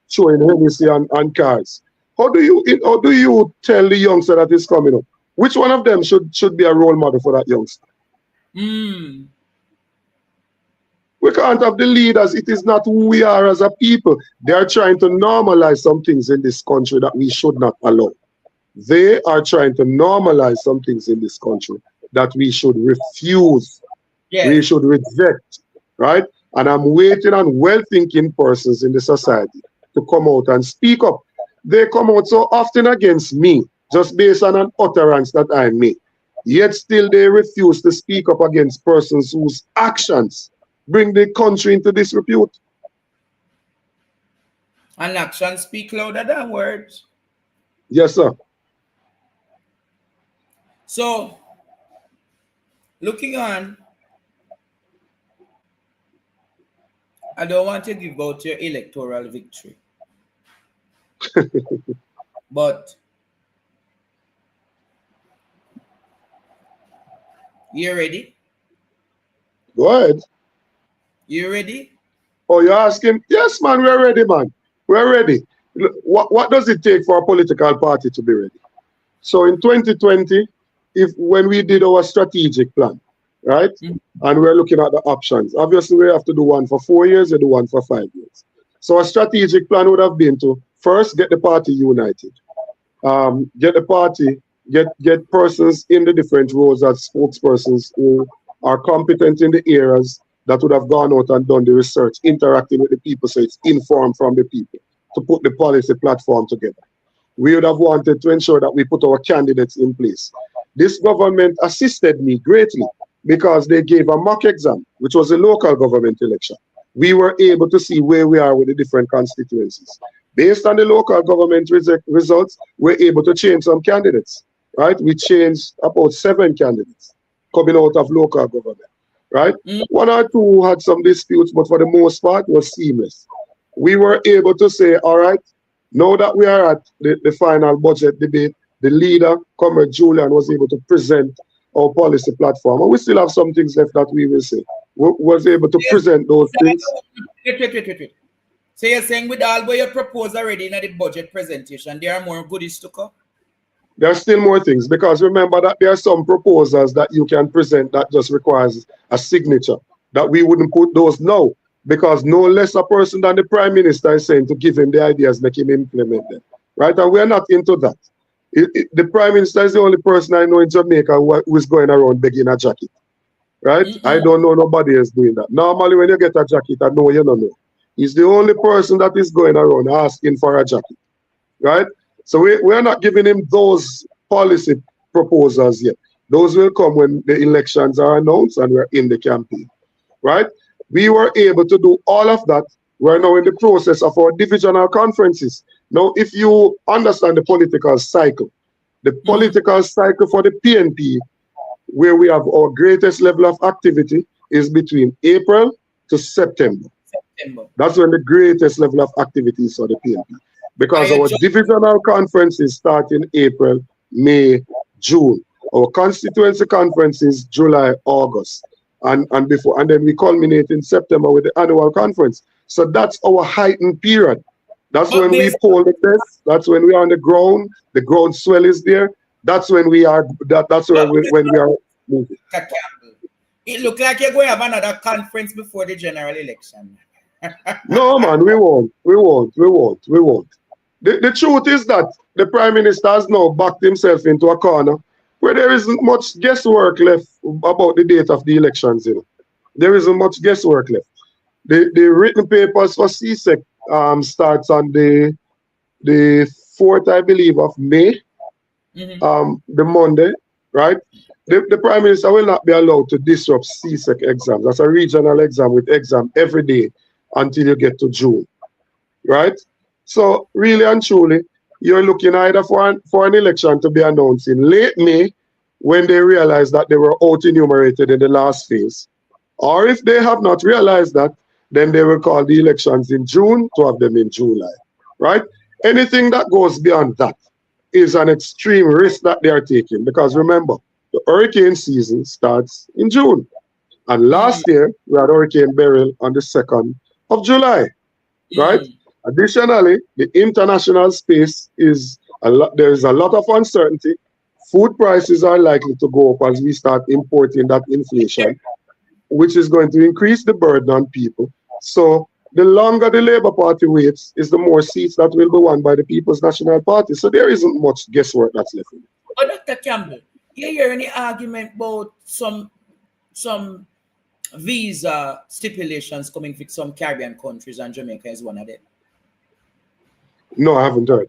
Speaker 3: showing Hennessy and cars. How do you tell the youngster that is coming up? Which one of them should be a role model for that youngster? We can't have the leaders. It is not who we are as a people. They are trying to normalize some things in this country that we should not allow. They are trying to normalize some things in this country that we should refuse. Yeah. We should reject, right? And I'm waiting on well-thinking persons in the society to come out and speak up. They come out so often against me, just based on an utterance that I make. Yet still they refuse to speak up against persons whose actions bring the country into disrepute.
Speaker 2: And actions speak louder than words.
Speaker 3: Yes, sir.
Speaker 2: So, looking on, I don't want to give out your electoral victory. But you ready?
Speaker 3: Go ahead.
Speaker 2: You ready?
Speaker 3: Oh, you're asking? Yes, man, we're ready, man. We're ready. What does it take for a political party to be ready? So in 2020, when we did our strategic plan, right, and we're looking at the options, obviously we have to do one for 4 years and do one for 5 years. So a strategic plan would have been to first get the party united, get the party, get persons in the different roles as spokespersons who are competent in the areas that would have gone out and done the research, interacting with the people, so it's informed from the people to put the policy platform together. We would have wanted to ensure that we put our candidates in place. This government assisted me greatly because they gave a mock exam, which was a local government election. We were able to see where we are with the different constituencies. Based on the local government results, we're able to change some candidates, right? We changed about 7 candidates coming out of local government, right? 1 or 2 had some disputes, but for the most part was seamless. We were able to say, all right, now that we are at the final budget debate, the leader, Comrade Julian, was able to present our policy platform. And we still have some things left that we will say. We was able to present those things.
Speaker 2: Wait. So you're saying with all what you proposed already in the budget presentation, there are more goodies to come?
Speaker 3: There are still more things, because remember that there are some proposals that you can present that just requires a signature, that we wouldn't put those now, because no less a person than the Prime Minister is saying to give him the ideas, make him implement them, right? And we're not into that. The Prime Minister is the only person I know in Jamaica who is going around begging a jacket, right? I don't know nobody else doing that. Normally when you get a jacket, I know you don't know. He's the only person that is going around asking for a jacket, right? So we're not giving him those policy proposals yet. Those will come when the elections are announced and we're in the campaign, right? We were able to do all of that. We're now in the process of our divisional conferences. Now, if you understand the political cycle for the PNP, where we have our greatest level of activity, is between April to September. That's when the greatest level of activity is for the PNP. Because our divisional conferences start in April, May, June. Our constituency conferences, July, August. And then we culminate in September with the annual conference. So that's our heightened period. That's when we poll the test. That's when we are on the ground swell is there. That's when we are. That's when we are moving.
Speaker 2: It looks like you're going to have another conference before the general election.
Speaker 3: No, man, we won't. The truth is that the Prime Minister has now backed himself into a corner where there isn't much guesswork left about the date of the elections. You know, there isn't much guesswork left. The written papers for CSEC starts on the 4th, I believe, of May, the Monday, right? The Prime Minister will not be allowed to disrupt CSEC exams. That's a regional exam with exam every day until you get to June, right? So really and truly, you're looking either for an election to be announced in late May, when they realize that they were out-enumerated in the last phase, or if they have not realized that, then they will call the elections in June to have them in July, right? Anything that goes beyond that is an extreme risk that they are taking, because remember, the hurricane season starts in June. And last year, we had Hurricane Beryl on the 2nd of July, right? Additionally, the international space is there is a lot of uncertainty. Food prices are likely to go up as we start importing that inflation, which is going to increase the burden on people. So the longer the Labour Party waits, is the more seats that will be won by the People's National Party. So there isn't much guesswork that's left in it.
Speaker 2: But Dr. Campbell, you hear any argument about some visa stipulations coming from some Caribbean countries, and Jamaica is one of them?
Speaker 3: No, I haven't heard.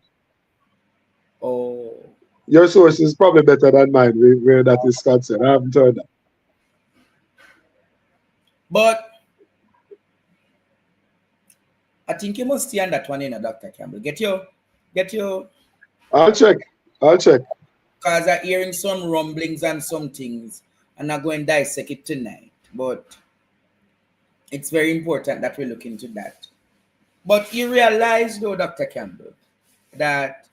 Speaker 2: Oh.
Speaker 3: Your source is probably better than mine where that is concerned. I haven't heard that.
Speaker 2: But I think you must see on that one in Dr. Campbell. Get your.
Speaker 3: I'll check.
Speaker 2: Because I'm hearing some rumblings and some things, and I'm going to dissect it tonight. But it's very important that we look into that. But you realize, though, Dr. Campbell, that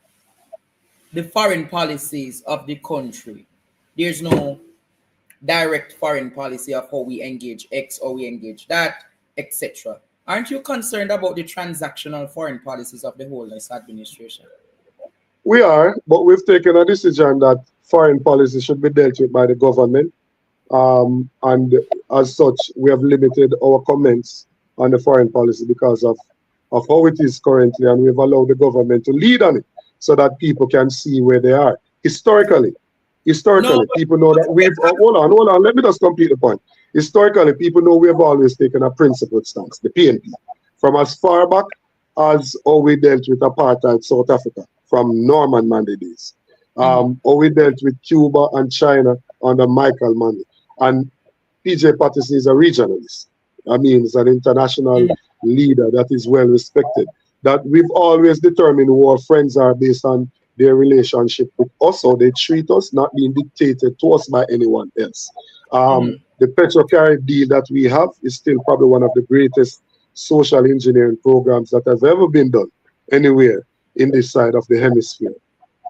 Speaker 2: the foreign policies of the country, there's no direct foreign policy of how we engage X or we engage that, etc. Aren't you concerned about the transactional foreign policies of the whole this administration?
Speaker 3: We are, but we've taken a decision that foreign policy should be dealt with by the government. And as such, we have limited our comments on the foreign policy because of how it is currently, and we've allowed the government to lead on it so that people can see where they are. Historically,
Speaker 2: No,
Speaker 3: people know that we've, hold on, let me just complete the point. Historically, people know we have always taken a principled stance, the PNP, from as far back as how we dealt with apartheid South Africa, from Norman Manley days. How we dealt with Cuba and China under Michael Manley. And PJ Patterson is a regionalist. I mean, he's an international leader that is well respected. That we've always determined who our friends are based on their relationship with us, or they treat us, not being dictated to us by anyone else. The Petrocarib deal that we have is still probably one of the greatest social engineering programs that has ever been done anywhere in this side of the hemisphere.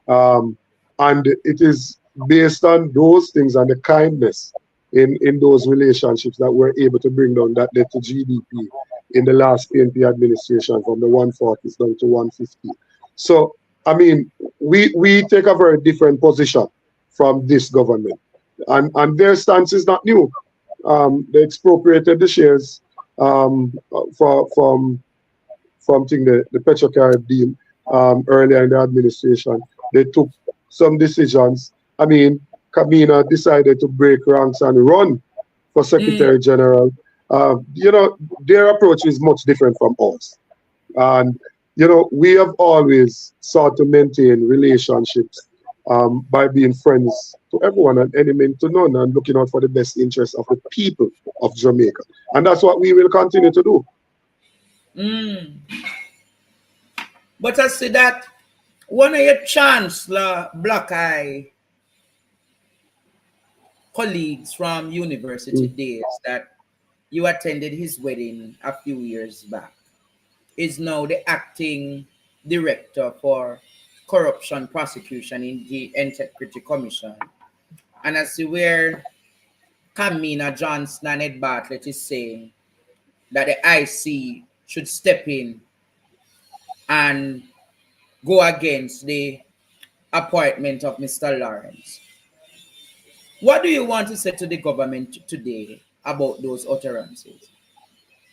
Speaker 3: And it is based on those things and the kindness in those relationships that we're able to bring down that led to GDP in the last PNP administration from the 140s down to 150. So, I mean, we take a very different position from this government. And their stance is not new. They expropriated the shares from the Petrocarib deal earlier in the administration. They took some decisions. I mean, Kamina decided to break ranks and run for Secretary General. You know, their approach is much different from ours. And, you know, we have always sought to maintain relationships by being friends to everyone and enemy to none, and looking out for the best interests of the people of Jamaica. And that's what we will continue to do.
Speaker 2: But I see that one of your Chancellor Black Eye colleagues from university days that you attended his wedding a few years back is now the acting director for corruption prosecution in the Integrity Commission. And I see where Kamina Johnson and Ed Bartlett is saying that the IC should step in and go against the appointment of Mr. Lawrence. What do you want to say to the government today about those utterances?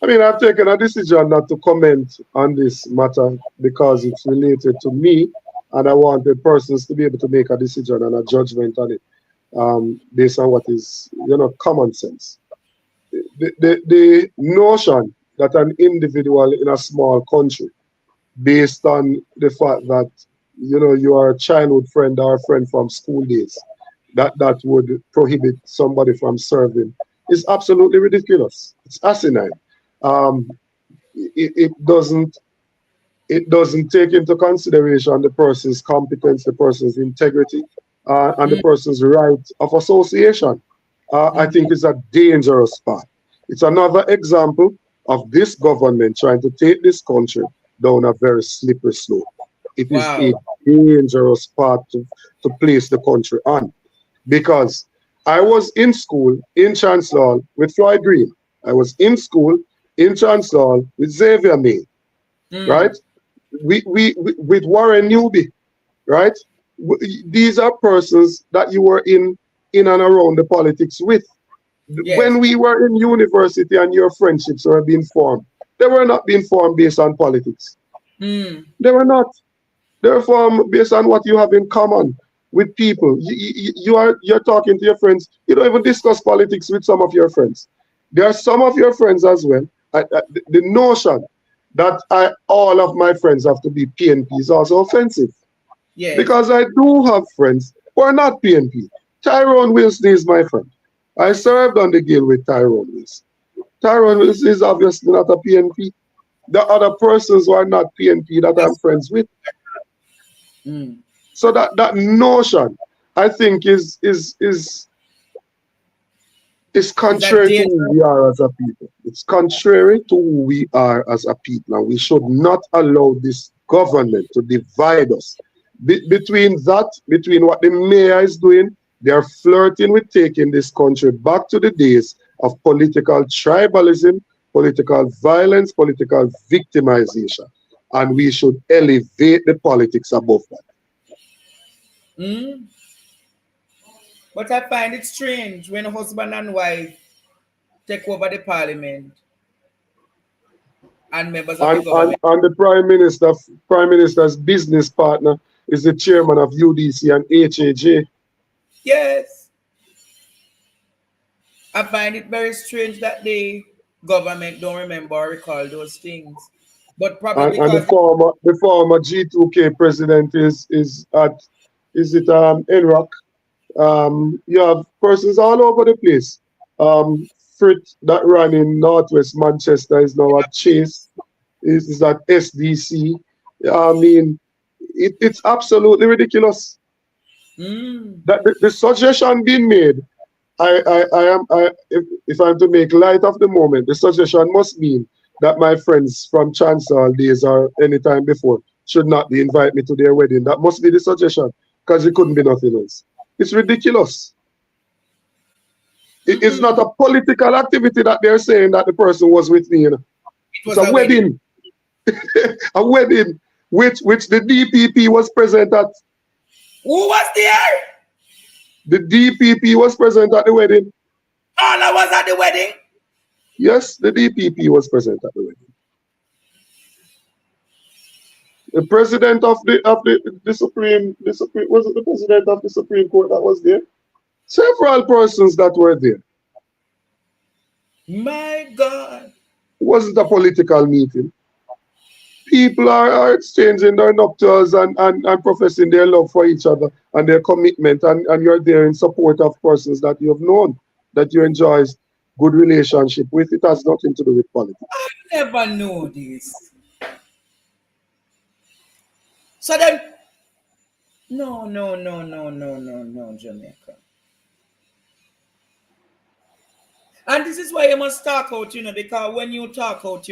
Speaker 3: I mean, I've taken a decision not to comment on this matter because it's related to me, and I want the persons to be able to make a decision and a judgment on it based on what is, you know, common sense. The notion that an individual in a small country, based on the fact that, you know, you are a childhood friend or a friend from school days, that would prohibit somebody from serving is absolutely ridiculous. It's asinine. It doesn't take into consideration the person's competence, the person's integrity, and the person's right of association. I think it's a dangerous path. It's another example of this government trying to take this country down a very slippery slope. It is a dangerous path to place the country on. Because I was in school in Chancellor with Floyd Green. I was in school in Chancellor with Xavier May, right? With Warren Newby, right? These are persons that you were in and around the politics with. Yes. When we were in university and your friendships were being formed, they were not being formed based on politics. They were not. They were formed based on what you have in common with people. You're talking to your friends. You don't even discuss politics with some of your friends. There are some of your friends as well. The notion that all of my friends have to be PNP is also offensive. Yes. Because I do have friends who are not PNP. Tyrone Wilson is my friend. I served on the guild with Tyrone Wilson. Tyrone Wilson is obviously not a PNP. The other persons who are not PNP that I'm friends with. So that notion, I think, is contrary to who we are as a people. It's contrary to who we are as a people, and we should not allow this government to divide us. Between what the mayor is doing, they're flirting with taking this country back to the days of political tribalism political violence, political victimization. And we should elevate the politics above that.
Speaker 2: But I find it strange when husband and wife take over the parliament and members of the government.
Speaker 3: And the Prime Minister's business partner is the chairman of UDC and HAJ.
Speaker 2: Yes. I find it very strange that the government don't remember or recall those things. But probably
Speaker 3: and the former G2K president is Enrock. You have persons all over the place. Frit that ran in Northwest Manchester is now at Chase, is at SDC. I mean, it's absolutely ridiculous. That the suggestion being made, if I'm to make light of the moment, the suggestion must mean that my friends from Chancellor days or any time before should not be invite me to their wedding. That must be the suggestion, because it couldn't be nothing else. It's ridiculous. It's not a political activity that they're saying that the person was with me. You know. It's a wedding. A wedding which the DPP was present at.
Speaker 2: Who was there?
Speaker 3: The DPP was present at the wedding.
Speaker 2: Anna was at the wedding?
Speaker 3: Yes, the DPP was present at the wedding. The president of the Supreme, was it the president of the Supreme Court that was there? Several persons that were there.
Speaker 2: My God.
Speaker 3: It wasn't a political meeting. People are exchanging their nuptials and professing their love for each other and their commitment, and you're there in support of persons that you have known, that you enjoy good relationship with. It has nothing to do with politics.
Speaker 2: I never knew this. So then, no, Jamaica. And this is why you must talk out, because when you talk out,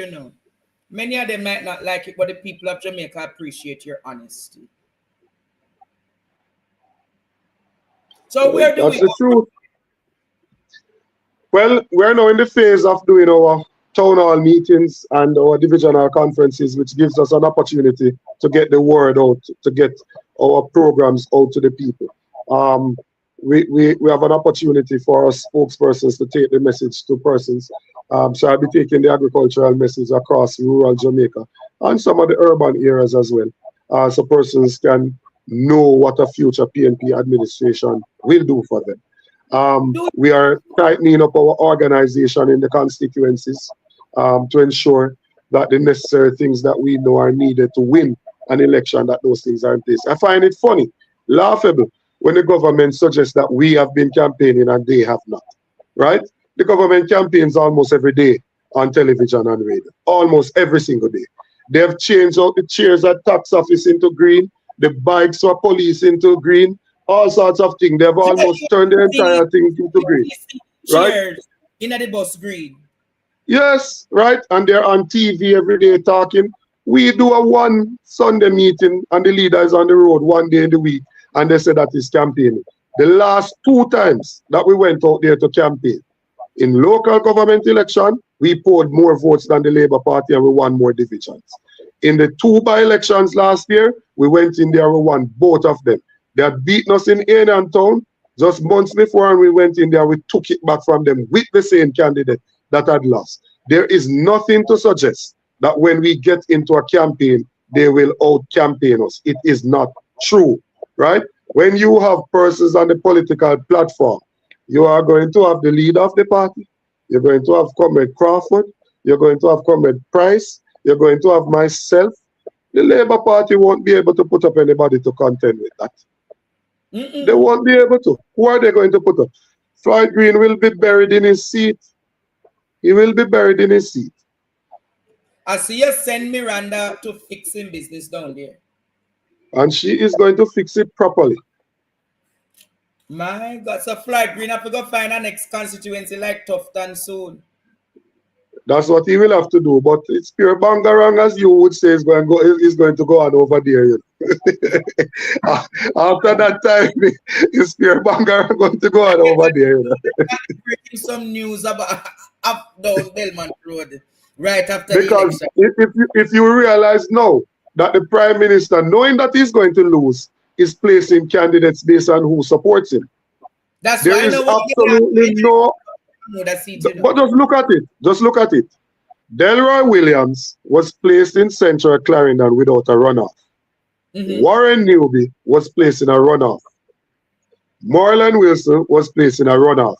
Speaker 2: many of them might not like it, but the people of Jamaica appreciate your honesty. So where do
Speaker 3: That's the truth. Well, we're now in the phase of doing our town hall meetings and our divisional conferences, which gives us an opportunity to get the word out, to get our programs out to the people. We have an opportunity for our spokespersons to take the message to persons. So I'll be taking the agricultural message across rural Jamaica and some of the urban areas as well. So persons can know what a future PNP administration will do for them. We are tightening up our organization in the constituencies to ensure that the necessary things that we know are needed to win an election, that those things are in place. I find it funny, laughable, when the government suggests that we have been campaigning and they have not, right? The government campaigns almost every day on television and radio, almost every single day. They have changed out the chairs at tax office into green, the bikes for police into green, all sorts of things. They've almost turned the entire thing into green, right?
Speaker 2: In the bus green.
Speaker 3: Yes, right, and they're on TV every day talking. We do a one Sunday meeting and the leader is on the road one day in the week, and they say that is campaigning. The last 2 times that we went out there to campaign, in local government election, we polled more votes than the Labour Party and we won more divisions. In the 2 by-elections last year, we went in there, we won both of them. They had beaten us in Anan Town just months before, and we went in there, we took it back from them with the same candidate that had lost. There is nothing to suggest that when we get into a campaign, they will out-campaign us. It is not true, right? When you have persons on the political platform, you are going to have the leader of the party, you're going to have Comrade Crawford, you're going to have Comrade Price, you're going to have myself. The Labour Party won't be able to put up anybody to contend with that. They won't be able to. Who are they going to put up? Floyd Green will be buried in his seat. He will be buried in his seat.
Speaker 2: I see you send Miranda to fix him business down there.
Speaker 3: And she is going to fix it properly.
Speaker 2: My God, so Floyd Green have to go find a next constituency like Tufton soon.
Speaker 3: That's what he will have to do. But it's pure bangarang, as you would say, is going to go on over there. You know? After that time, it's pure bangarang going to go on over there. You know?
Speaker 2: give some news about up down Belmont Road right after
Speaker 3: Because
Speaker 2: the election.
Speaker 3: if you realize now that the Prime Minister, knowing that he's going to lose, is placing candidates based on who supports him.
Speaker 2: That's
Speaker 3: There
Speaker 2: why I
Speaker 3: is
Speaker 2: know what
Speaker 3: absolutely no.
Speaker 2: that seat, you know.
Speaker 3: But just look at it. Just look at it. Delroy Williams was placed in Central Clarendon without a runoff. Warren Newby was placed in a runoff. Moreland Wilson was placed in a runoff.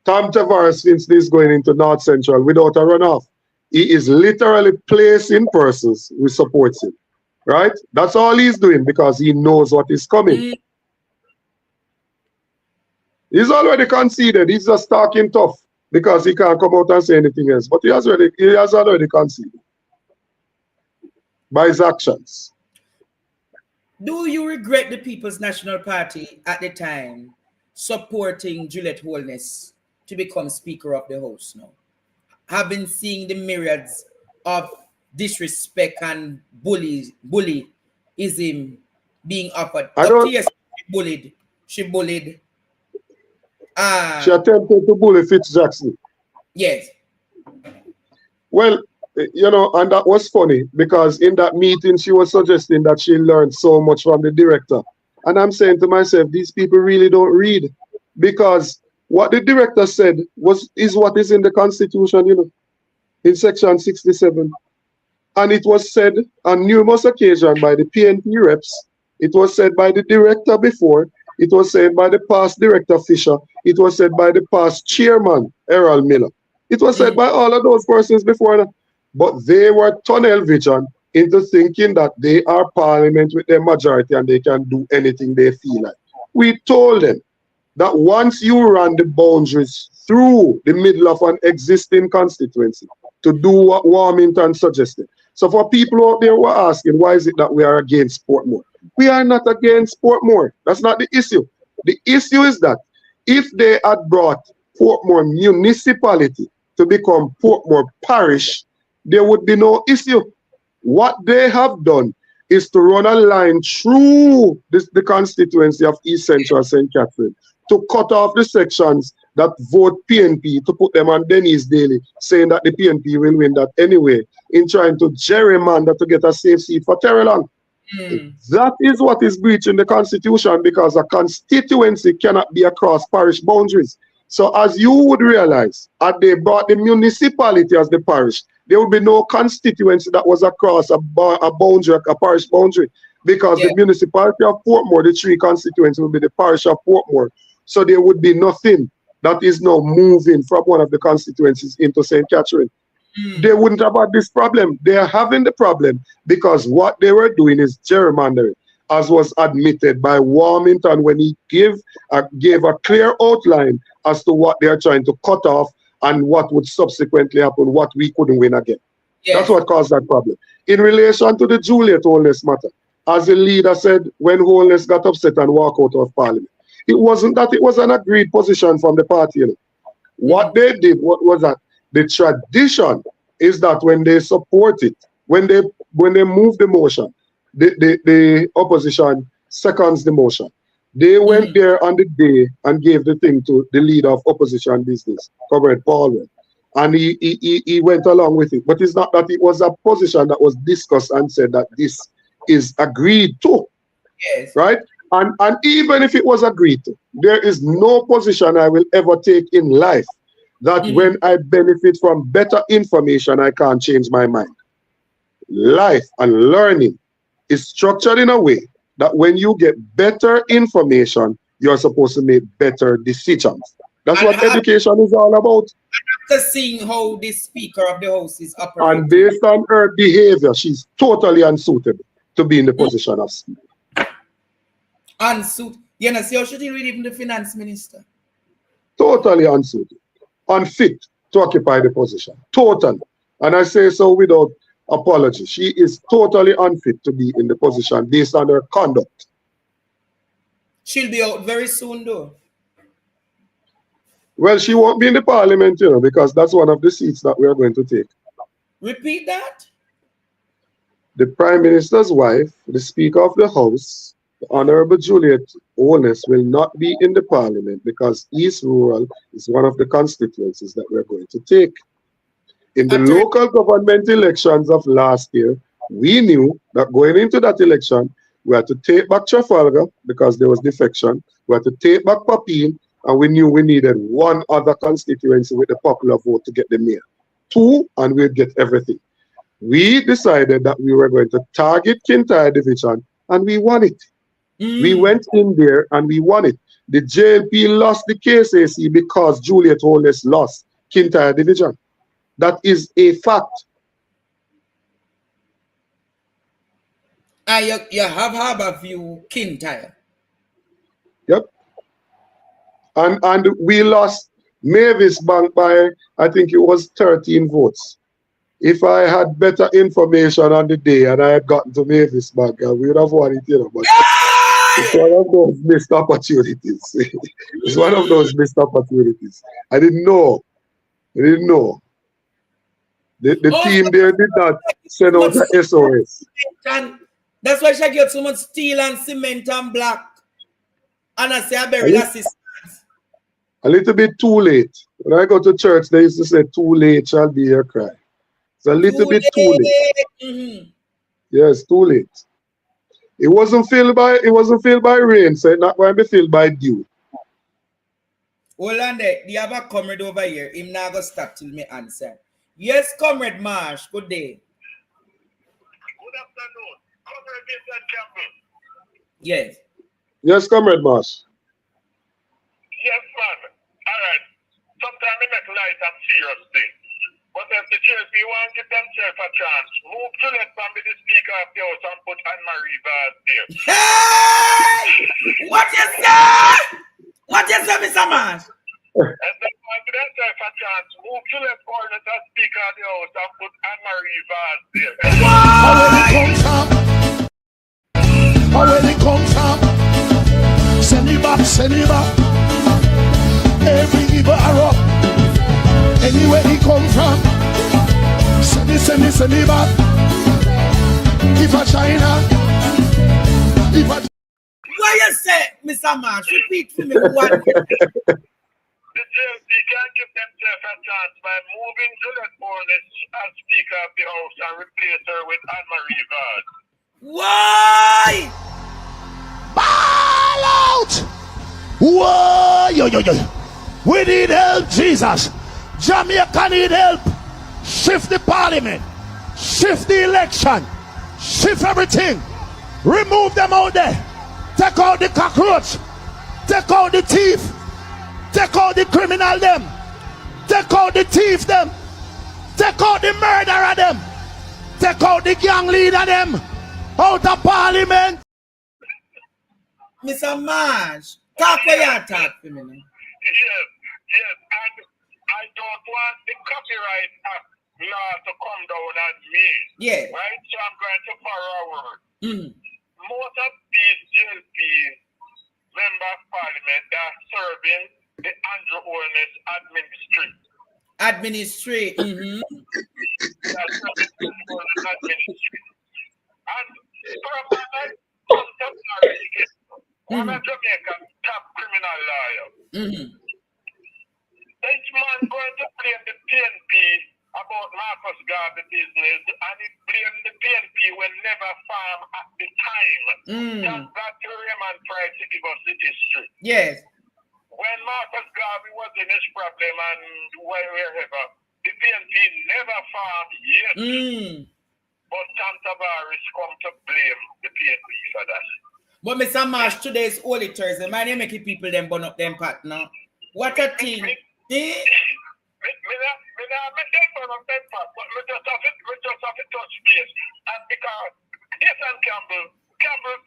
Speaker 3: Tom Tavares Finsley is going into North Central without a runoff. He is literally placing persons who support him. Right? That's all he's doing because he knows what is coming. He's already conceded. He's just talking tough because he can't come out and say anything else. But he has already conceded by his actions.
Speaker 2: Do you regret the People's National Party at the time supporting Juliet Holness to become Speaker of the House now? Having seen the myriads of disrespect and bullyism being offered. Yes, she bullied.
Speaker 3: She attempted to bully Fitzjackson.
Speaker 2: Yes.
Speaker 3: Well, you know, and that was funny because in that meeting she was suggesting that she learned so much from the director. And I'm saying to myself, these people really don't read, because what the director said is what is in the Constitution, you know, in section 67. And it was said on numerous occasions by the PNP reps. It was said by the director before. It was said by the past director Fisher. It was said by the past chairman Errol Miller. It was said by all of those persons before that. But they were tunnel vision into thinking that they are parliament with their majority and they can do anything they feel like. We told them that once you run the boundaries through the middle of an existing constituency to do what Warmington suggested. So for people out there who are asking, why is it that we are against Portmore? We are not against Portmore. That's not the issue. The issue is that if they had brought Portmore municipality to become Portmore parish, there would be no issue. What they have done is to run a line through the constituency of East Central St. Catherine to cut off the sections that vote PNP, to put them on Denny's Daily, saying that the PNP will win that anyway, in trying to gerrymander to get a safe seat for Terrelong. That is what is breaching the Constitution, because a constituency cannot be across parish boundaries. So as you would realize, had they brought the municipality as the parish, there would be no constituency that was across a boundary, a parish boundary, because the municipality of Portmore, the three constituencies, would be the parish of Portmore. So there would be nothing that is now moving from one of the constituencies into St. Catherine. They wouldn't have had this problem. They are having the problem because what they were doing is gerrymandering, as was admitted by Warmington when he gave a clear outline as to what they are trying to cut off and what would subsequently happen, what we couldn't win again. That's what caused that problem. In relation to the Juliet Holness matter, as the leader said when Holness got upset and walked out of Parliament, it wasn't that it was an agreed position from the party. You know. What they did, what was that? The tradition is that when they support it, when they move the motion, the opposition seconds the motion. They went there on the day and gave the thing to the leader of opposition business, Comrade Paul, and he went along with it. But it's not that it was a position that was discussed and said that this is agreed to, right? And even if it was agreed to, there is no position I will ever take in life that when I benefit from better information, I can't change my mind. Life and learning is structured in a way that when you get better information, you're supposed to make better decisions. That's what education is all about.
Speaker 2: After seeing how the Speaker of the House is operating,
Speaker 3: and based on her behavior, she's totally unsuitable to be in the position of Speaker.
Speaker 2: Unsuitable? You know, see how she didn't read even the Finance Minister?
Speaker 3: Totally unsuitable. Unfit to occupy the position. Totally. And I say so without apology. She is totally unfit to be in the position based on her conduct.
Speaker 2: She'll be out very soon, though.
Speaker 3: Well, she won't be in the parliament, you know, because that's one of the seats that we are going to take.
Speaker 2: Repeat that?
Speaker 3: The Prime Minister's wife, the Speaker of the House, the Honorable Juliet onus will not be in the parliament because East Rural is one of the constituencies that we're going to take. In the local government elections of last year, we knew that going into that election, we had to take back Trafalgar because there was defection. We had to take back Papine, and we knew we needed one other constituency with the popular vote to get the mayor. 2, and we'd get everything. We decided that we were going to target Kintyre division, and we won it. We went in there and we won it. The JLP lost the KCC because Juliet Holness lost Kintyre division. That is a fact.
Speaker 2: You have Harbour View, Kintyre.
Speaker 3: Yep. And we lost Mavis Bank by, I think it was 13 votes. If I had better information on the day and I had gotten to Mavis Bank, we would have won it, you know. But it's one of those missed opportunities. It's one of those missed opportunities. I didn't know. The team there did not send out the SOS.
Speaker 2: That's why she get so much steel and cement and black. And I say I buried assistance.
Speaker 3: A little bit too late. When I go to church, they used to say, too late shall be your cry. It's a little bit too late. Yes, too late. It wasn't filled by rain, so it's not going to be filled by dew.
Speaker 2: Hold on there. Do you have a comrade over here? Him not going to stop till me answer. Yes, Comrade Marsh. Good day.
Speaker 4: Good afternoon. Comrade Dayton Campbell.
Speaker 2: Yes.
Speaker 3: Yes, Comrade Marsh.
Speaker 4: Yes, man. All right. Sometimes we make light and serious things. But if the JLP want to give themselves a chance, move to let them be the Speaker of the House and put Anne-Marie Vaz there.
Speaker 2: Hey! What you say? What you say, Mr. Marsh?
Speaker 4: If they want to give themselves a chance, move to let Holness as Speaker of the House and put Anne-Marie Vaz there.
Speaker 1: Where they come from? Send it back, send it back. Every evil arrow, anywhere he come from, send it back. If I China, if I...
Speaker 2: What you say, Mr. Marsh? Repeat for me one.
Speaker 4: The JLP can give themselves a chance by moving Juliet Holness as Speaker of the House and replace her with Anne-Marie Vaz.
Speaker 2: Why?
Speaker 1: Ball out! Whoa, yo. We need help, Jesus. Jamaica need help. Shift the parliament. Shift the election. Shift everything. Remove them out there. Take out the cockroach. Take out the thief. Take out the criminal them. Take out the thief them. Take out the murderer them. Take out the gang leader them. Out of parliament.
Speaker 2: Mr. Marsh, talk where you talk for me.
Speaker 4: Yes, and I don't want the Copyright Act law to come down on me.
Speaker 2: Yeah.
Speaker 4: Right? So I'm going to borrow a word. Most of these JLP member of parliament are serving the Andrew Holness administration.
Speaker 2: Administrate.
Speaker 4: They are serving the Holness administration. And for a man like one of Jamaica's top criminal lawyer. Each man going to blame the PNP about Marcus Garvey business, and he blamed the PNP when never farm at the time. That's Raymond tried to give us the history.
Speaker 2: Yes.
Speaker 4: When Marcus Garvey was in his problem and wherever, the PNP never farmed yet. But Sam Tavares come to blame the PNP for that.
Speaker 2: But Mr. Marsh, today is Holy Thursday. My name make people them burn up them pot now. What a thing.
Speaker 4: Me not make them burn up them pot, but we just have to touch base. And because Dayton Campbell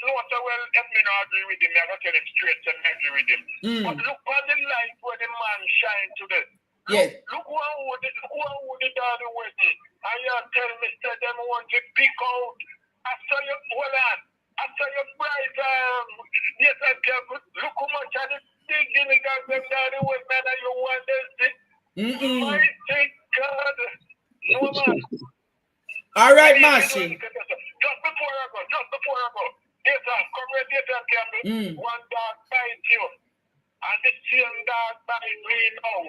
Speaker 4: knows so well if me not agree with him, I got to tell him straight and agree with him. But look at the light where the man shine today.
Speaker 2: Yes.
Speaker 4: Look who the daddy wedding. And you tell me that them want to pick out after you hold on. After your bright, yes, I can look how much of the big guinea got them daddy wedding and you want this. Mighty God. No man.
Speaker 2: All right, Marcy.
Speaker 4: Just before I go. Dayton, Comrade Dayton Campbell. one dog bite you, and the same dog bite me now.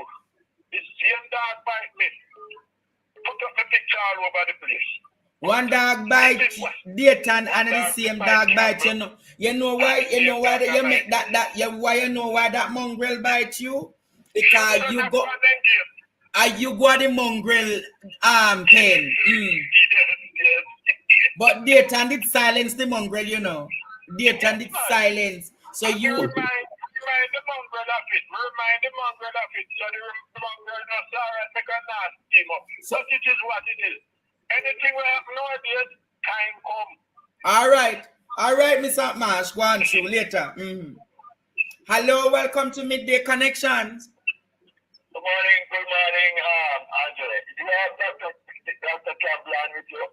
Speaker 4: The same dog bite me. Put up the picture all over the place.
Speaker 2: One dog bite Dayton and the same dog bite. You know why that you make that why you know why that mongrel bite you? Because you go the mongrel pen. But Dayton did silence the mongrel, you know. Dayton did silence. So you
Speaker 4: remind the mongrel of it. Remind the mongrel of it. So the mongrel knows sorry, make a nasty him up. But it is what it is. Anything will happen nowadays, time come.
Speaker 2: All right, Mr. Marsh, go on through later. Hello, welcome to Midday Connections.
Speaker 4: Good morning, Andre. Do you have Dr. Campbell on with you?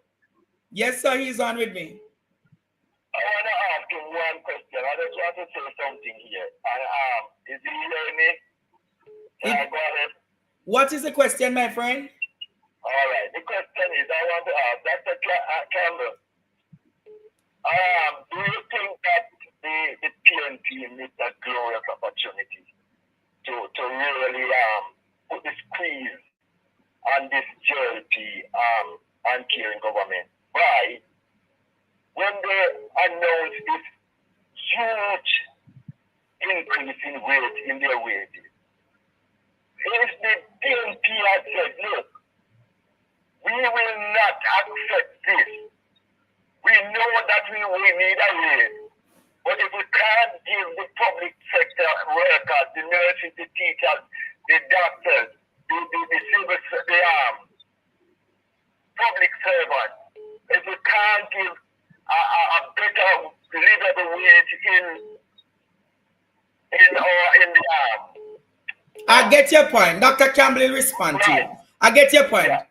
Speaker 2: Yes, sir, he's on with me.
Speaker 4: I want to ask him one question. I just want to say something here. Is he hearing me? Go ahead.
Speaker 2: What is the question, my friend?
Speaker 4: All right. The question is, I want to ask Dr. Campbell, do you think that the PNP missed a glorious opportunity to really put the squeeze on this JLP uncaring government? Why? When they announced this huge increase in their wages, if the PNP had said, look, we will not accept this. We know that we need a raise. But if we can't give the public sector workers, the nurses, the teachers, the doctors, the civil, the public servants, if we can't give a better livable wage in the
Speaker 2: I get your point. Dr. Campbell will respond to you. I get your point.
Speaker 4: Yeah.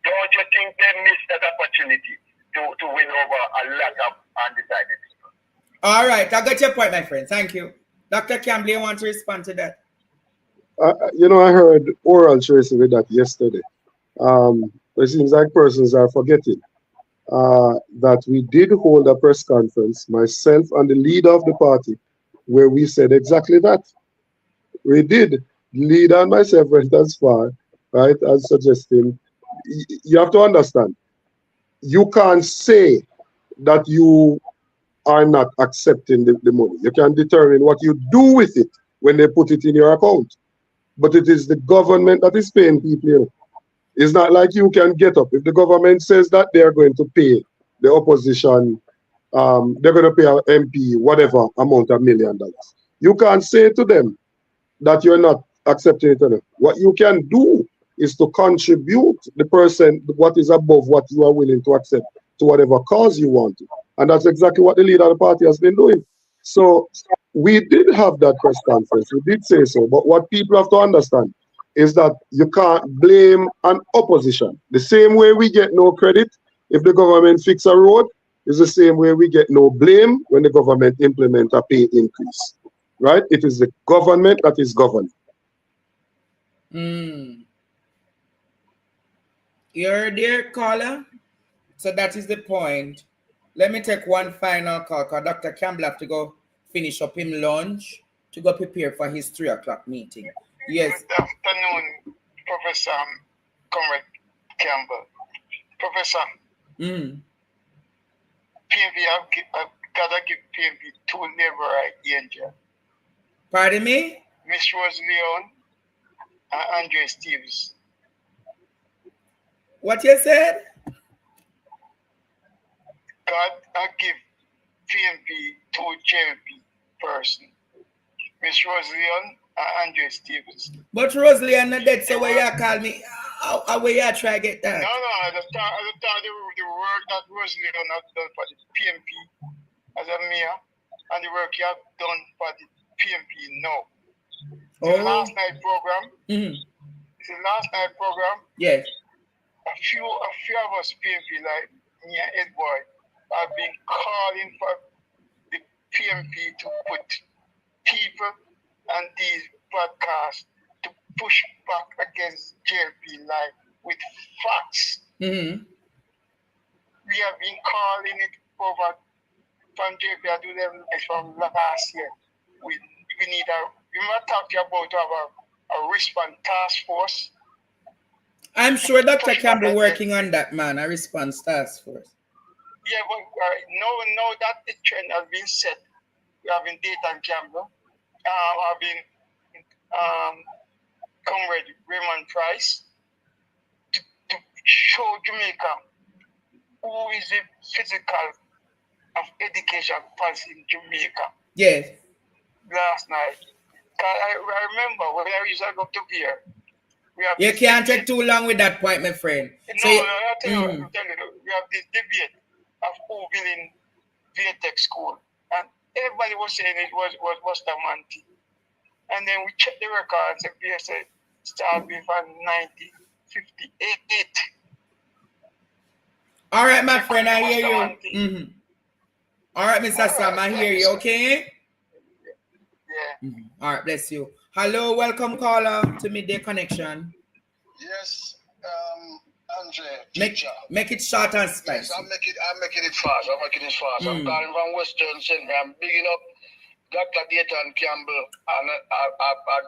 Speaker 4: Don't you think they missed that opportunity to win over a lot of undecided people?
Speaker 2: All right, I got your point, my friend. Thank you. Dr. Campbell, you want to respond to that?
Speaker 3: I heard oral tracing with that yesterday. It seems like persons are forgetting that we did hold a press conference, myself and the leader of the party, where we said exactly that. We did. The leader and myself went as far, right, as suggesting. You have to understand, you can't say that you are not accepting the money. You can determine what you do with it when they put it in your account. But it is the government that is paying people. It's not like you can get up. If the government says that they are going to pay the opposition, they're going to pay our MP whatever amount of $1 million. You can't say to them that you're not accepting it. What you can do is to contribute the percent, what is above what you are willing to accept to whatever cause you want to. And that's exactly what the leader of the party has been doing. So we did have that press conference. We did say so. But what people have to understand is that you can't blame an opposition. The same way we get no credit if the government fix a road is the same way we get no blame when the government implement a pay increase. Right? It is the government that is governing.
Speaker 2: You're there, caller. So that is the point. Let me take one final call because Dr. Campbell have to go finish up him lunch to go prepare for his 3 o'clock meeting. Yes.
Speaker 4: Good afternoon, Professor Comrade Campbell. Professor, PNP, I've got to give PNP 2 labor right danger.
Speaker 2: Pardon me?
Speaker 4: Miss Rose Leon and Andre Stevens.
Speaker 2: What you said?
Speaker 4: God, I give PNP 2 JLP person. Miss Rose Leon and Andre Stevens.
Speaker 2: But Rose Leon not dead, so where you call me? How will you try to get that?
Speaker 4: No, I just thought the work that Rose Leon has done for the PNP as a mayor and the work you have done for the PNP now. The last night program. It's the last night program.
Speaker 2: Yes.
Speaker 4: A few of us PNP like me and Edward have been calling for the PNP to put people and these podcasts to push back against JLP life with facts. We have been calling it over from JP, I do them from last year. We need we might talk about a response task force.
Speaker 2: I'm sure Dr. Campbell working on that, man, a response task force.
Speaker 4: Yeah, but now that the trend has been set, we have in Dayton Campbell, having Comrade Raymond Price to show Jamaica who is the physical of education policy in Jamaica.
Speaker 2: Yes.
Speaker 4: Last night. I remember when I used to go to here.
Speaker 2: You can't take too long with that point, my friend.
Speaker 4: No, I'll tell you, we have this debate of who will in VTech school. And everybody was saying it was Bustamante. And then we checked the records and we said started from 1958.
Speaker 2: All right, my friend, I hear you. All right, Mr. Sam, I hear you, okay?
Speaker 4: Yeah.
Speaker 2: All right, bless you. Hello, welcome caller to Midday Connection.
Speaker 5: Yes, Andre.
Speaker 2: Make it short and spicy.
Speaker 5: Yes, I'm making it fast. I'm calling from Western Center. I'm bigging up Dr. Dayton Campbell, and a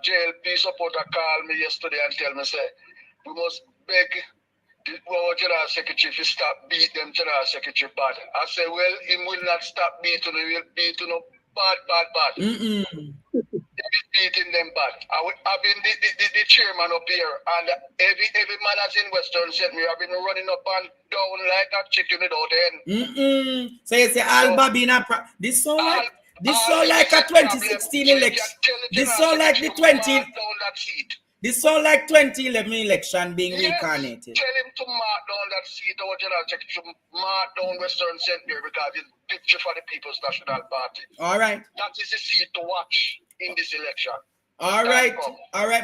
Speaker 5: JLP supporter called me yesterday and tell me, say, we must beg our General Secretary to stop beat them General Secretary bad. I say, well, he will not stop beating, he will beat you bad. Beating them bad. I've been the chairman up here, and every man that's in Western Center, I've been running up and down like a chicken without end.
Speaker 2: So you say Alba being a this sound like a 2016 election. This sound like the 20. This sound like 2011 election being reincarnated.
Speaker 5: Tell him to mark down that seat, our General Secretary, mark down Western Center because it's picture for the People's National Party.
Speaker 2: All right.
Speaker 5: That is the seat to watch in this election.
Speaker 2: All right,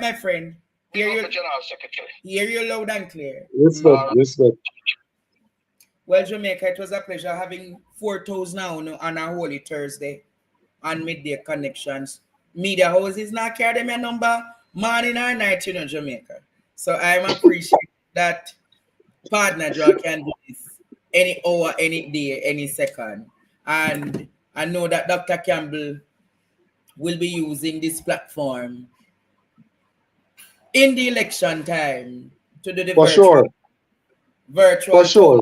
Speaker 2: my friend. Hear you,
Speaker 5: General Secretary.
Speaker 2: Hear you loud and clear.
Speaker 3: Respect.
Speaker 2: Well, Jamaica, it was a pleasure having 4 toes now on a Holy Thursday on Midday Connections. Media houses now carry them your number morning or night, Jamaica. So I appreciate that partner Joe can do this any hour, any day, any second. And I know that Dr. Campbell will be using this platform in the election time to do the virtual. For sure.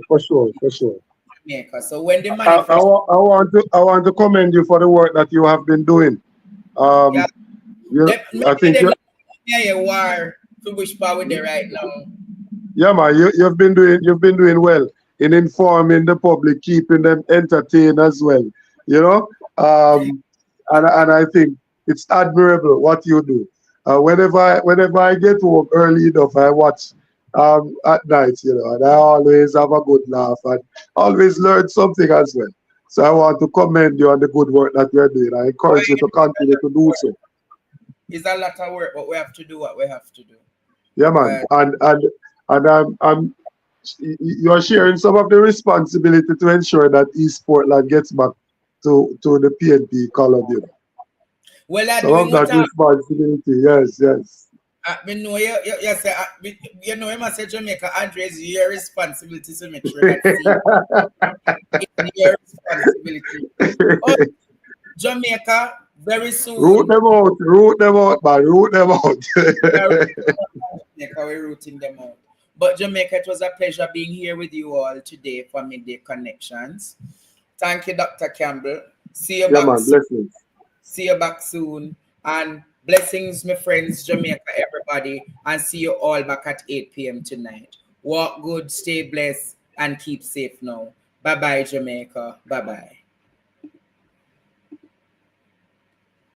Speaker 2: Jamaica. So when the manifest,
Speaker 3: I want to commend you for the work that you have been doing. I think
Speaker 2: you are to push power there right now.
Speaker 3: Yeah, man, you've been doing well in informing the public, keeping them entertained as well. You know, and I think it's admirable what you do. Whenever I get home early enough, I watch at night, and I always have a good laugh and always learn something as well. So I want to commend you on the good work that you're doing. I encourage you to continue to do so.
Speaker 2: It's a lot of work, but we have to do what we have to do.
Speaker 3: Yeah, man, and you're sharing some of the responsibility to ensure that East Portland gets back to the PNP column.
Speaker 2: Well, I
Speaker 3: some of that responsibility, yes.
Speaker 2: I know you know him. I say Jamaica, Andre, is your responsibility to make sure that it's your responsibility. Oh, Jamaica, very soon.
Speaker 3: Root them out, man. Root them out.
Speaker 2: Jamaica, we're rooting them out. But Jamaica, it was a pleasure being here with you all today for Midday Connections. Thank you, Dr. Campbell. See you back soon.
Speaker 3: Blessings.
Speaker 2: See you back soon. And blessings, my friends, Jamaica, everybody. And see you all back at 8 p.m. tonight. Walk good, stay blessed, and keep safe now. Bye-bye, Jamaica. Bye-bye.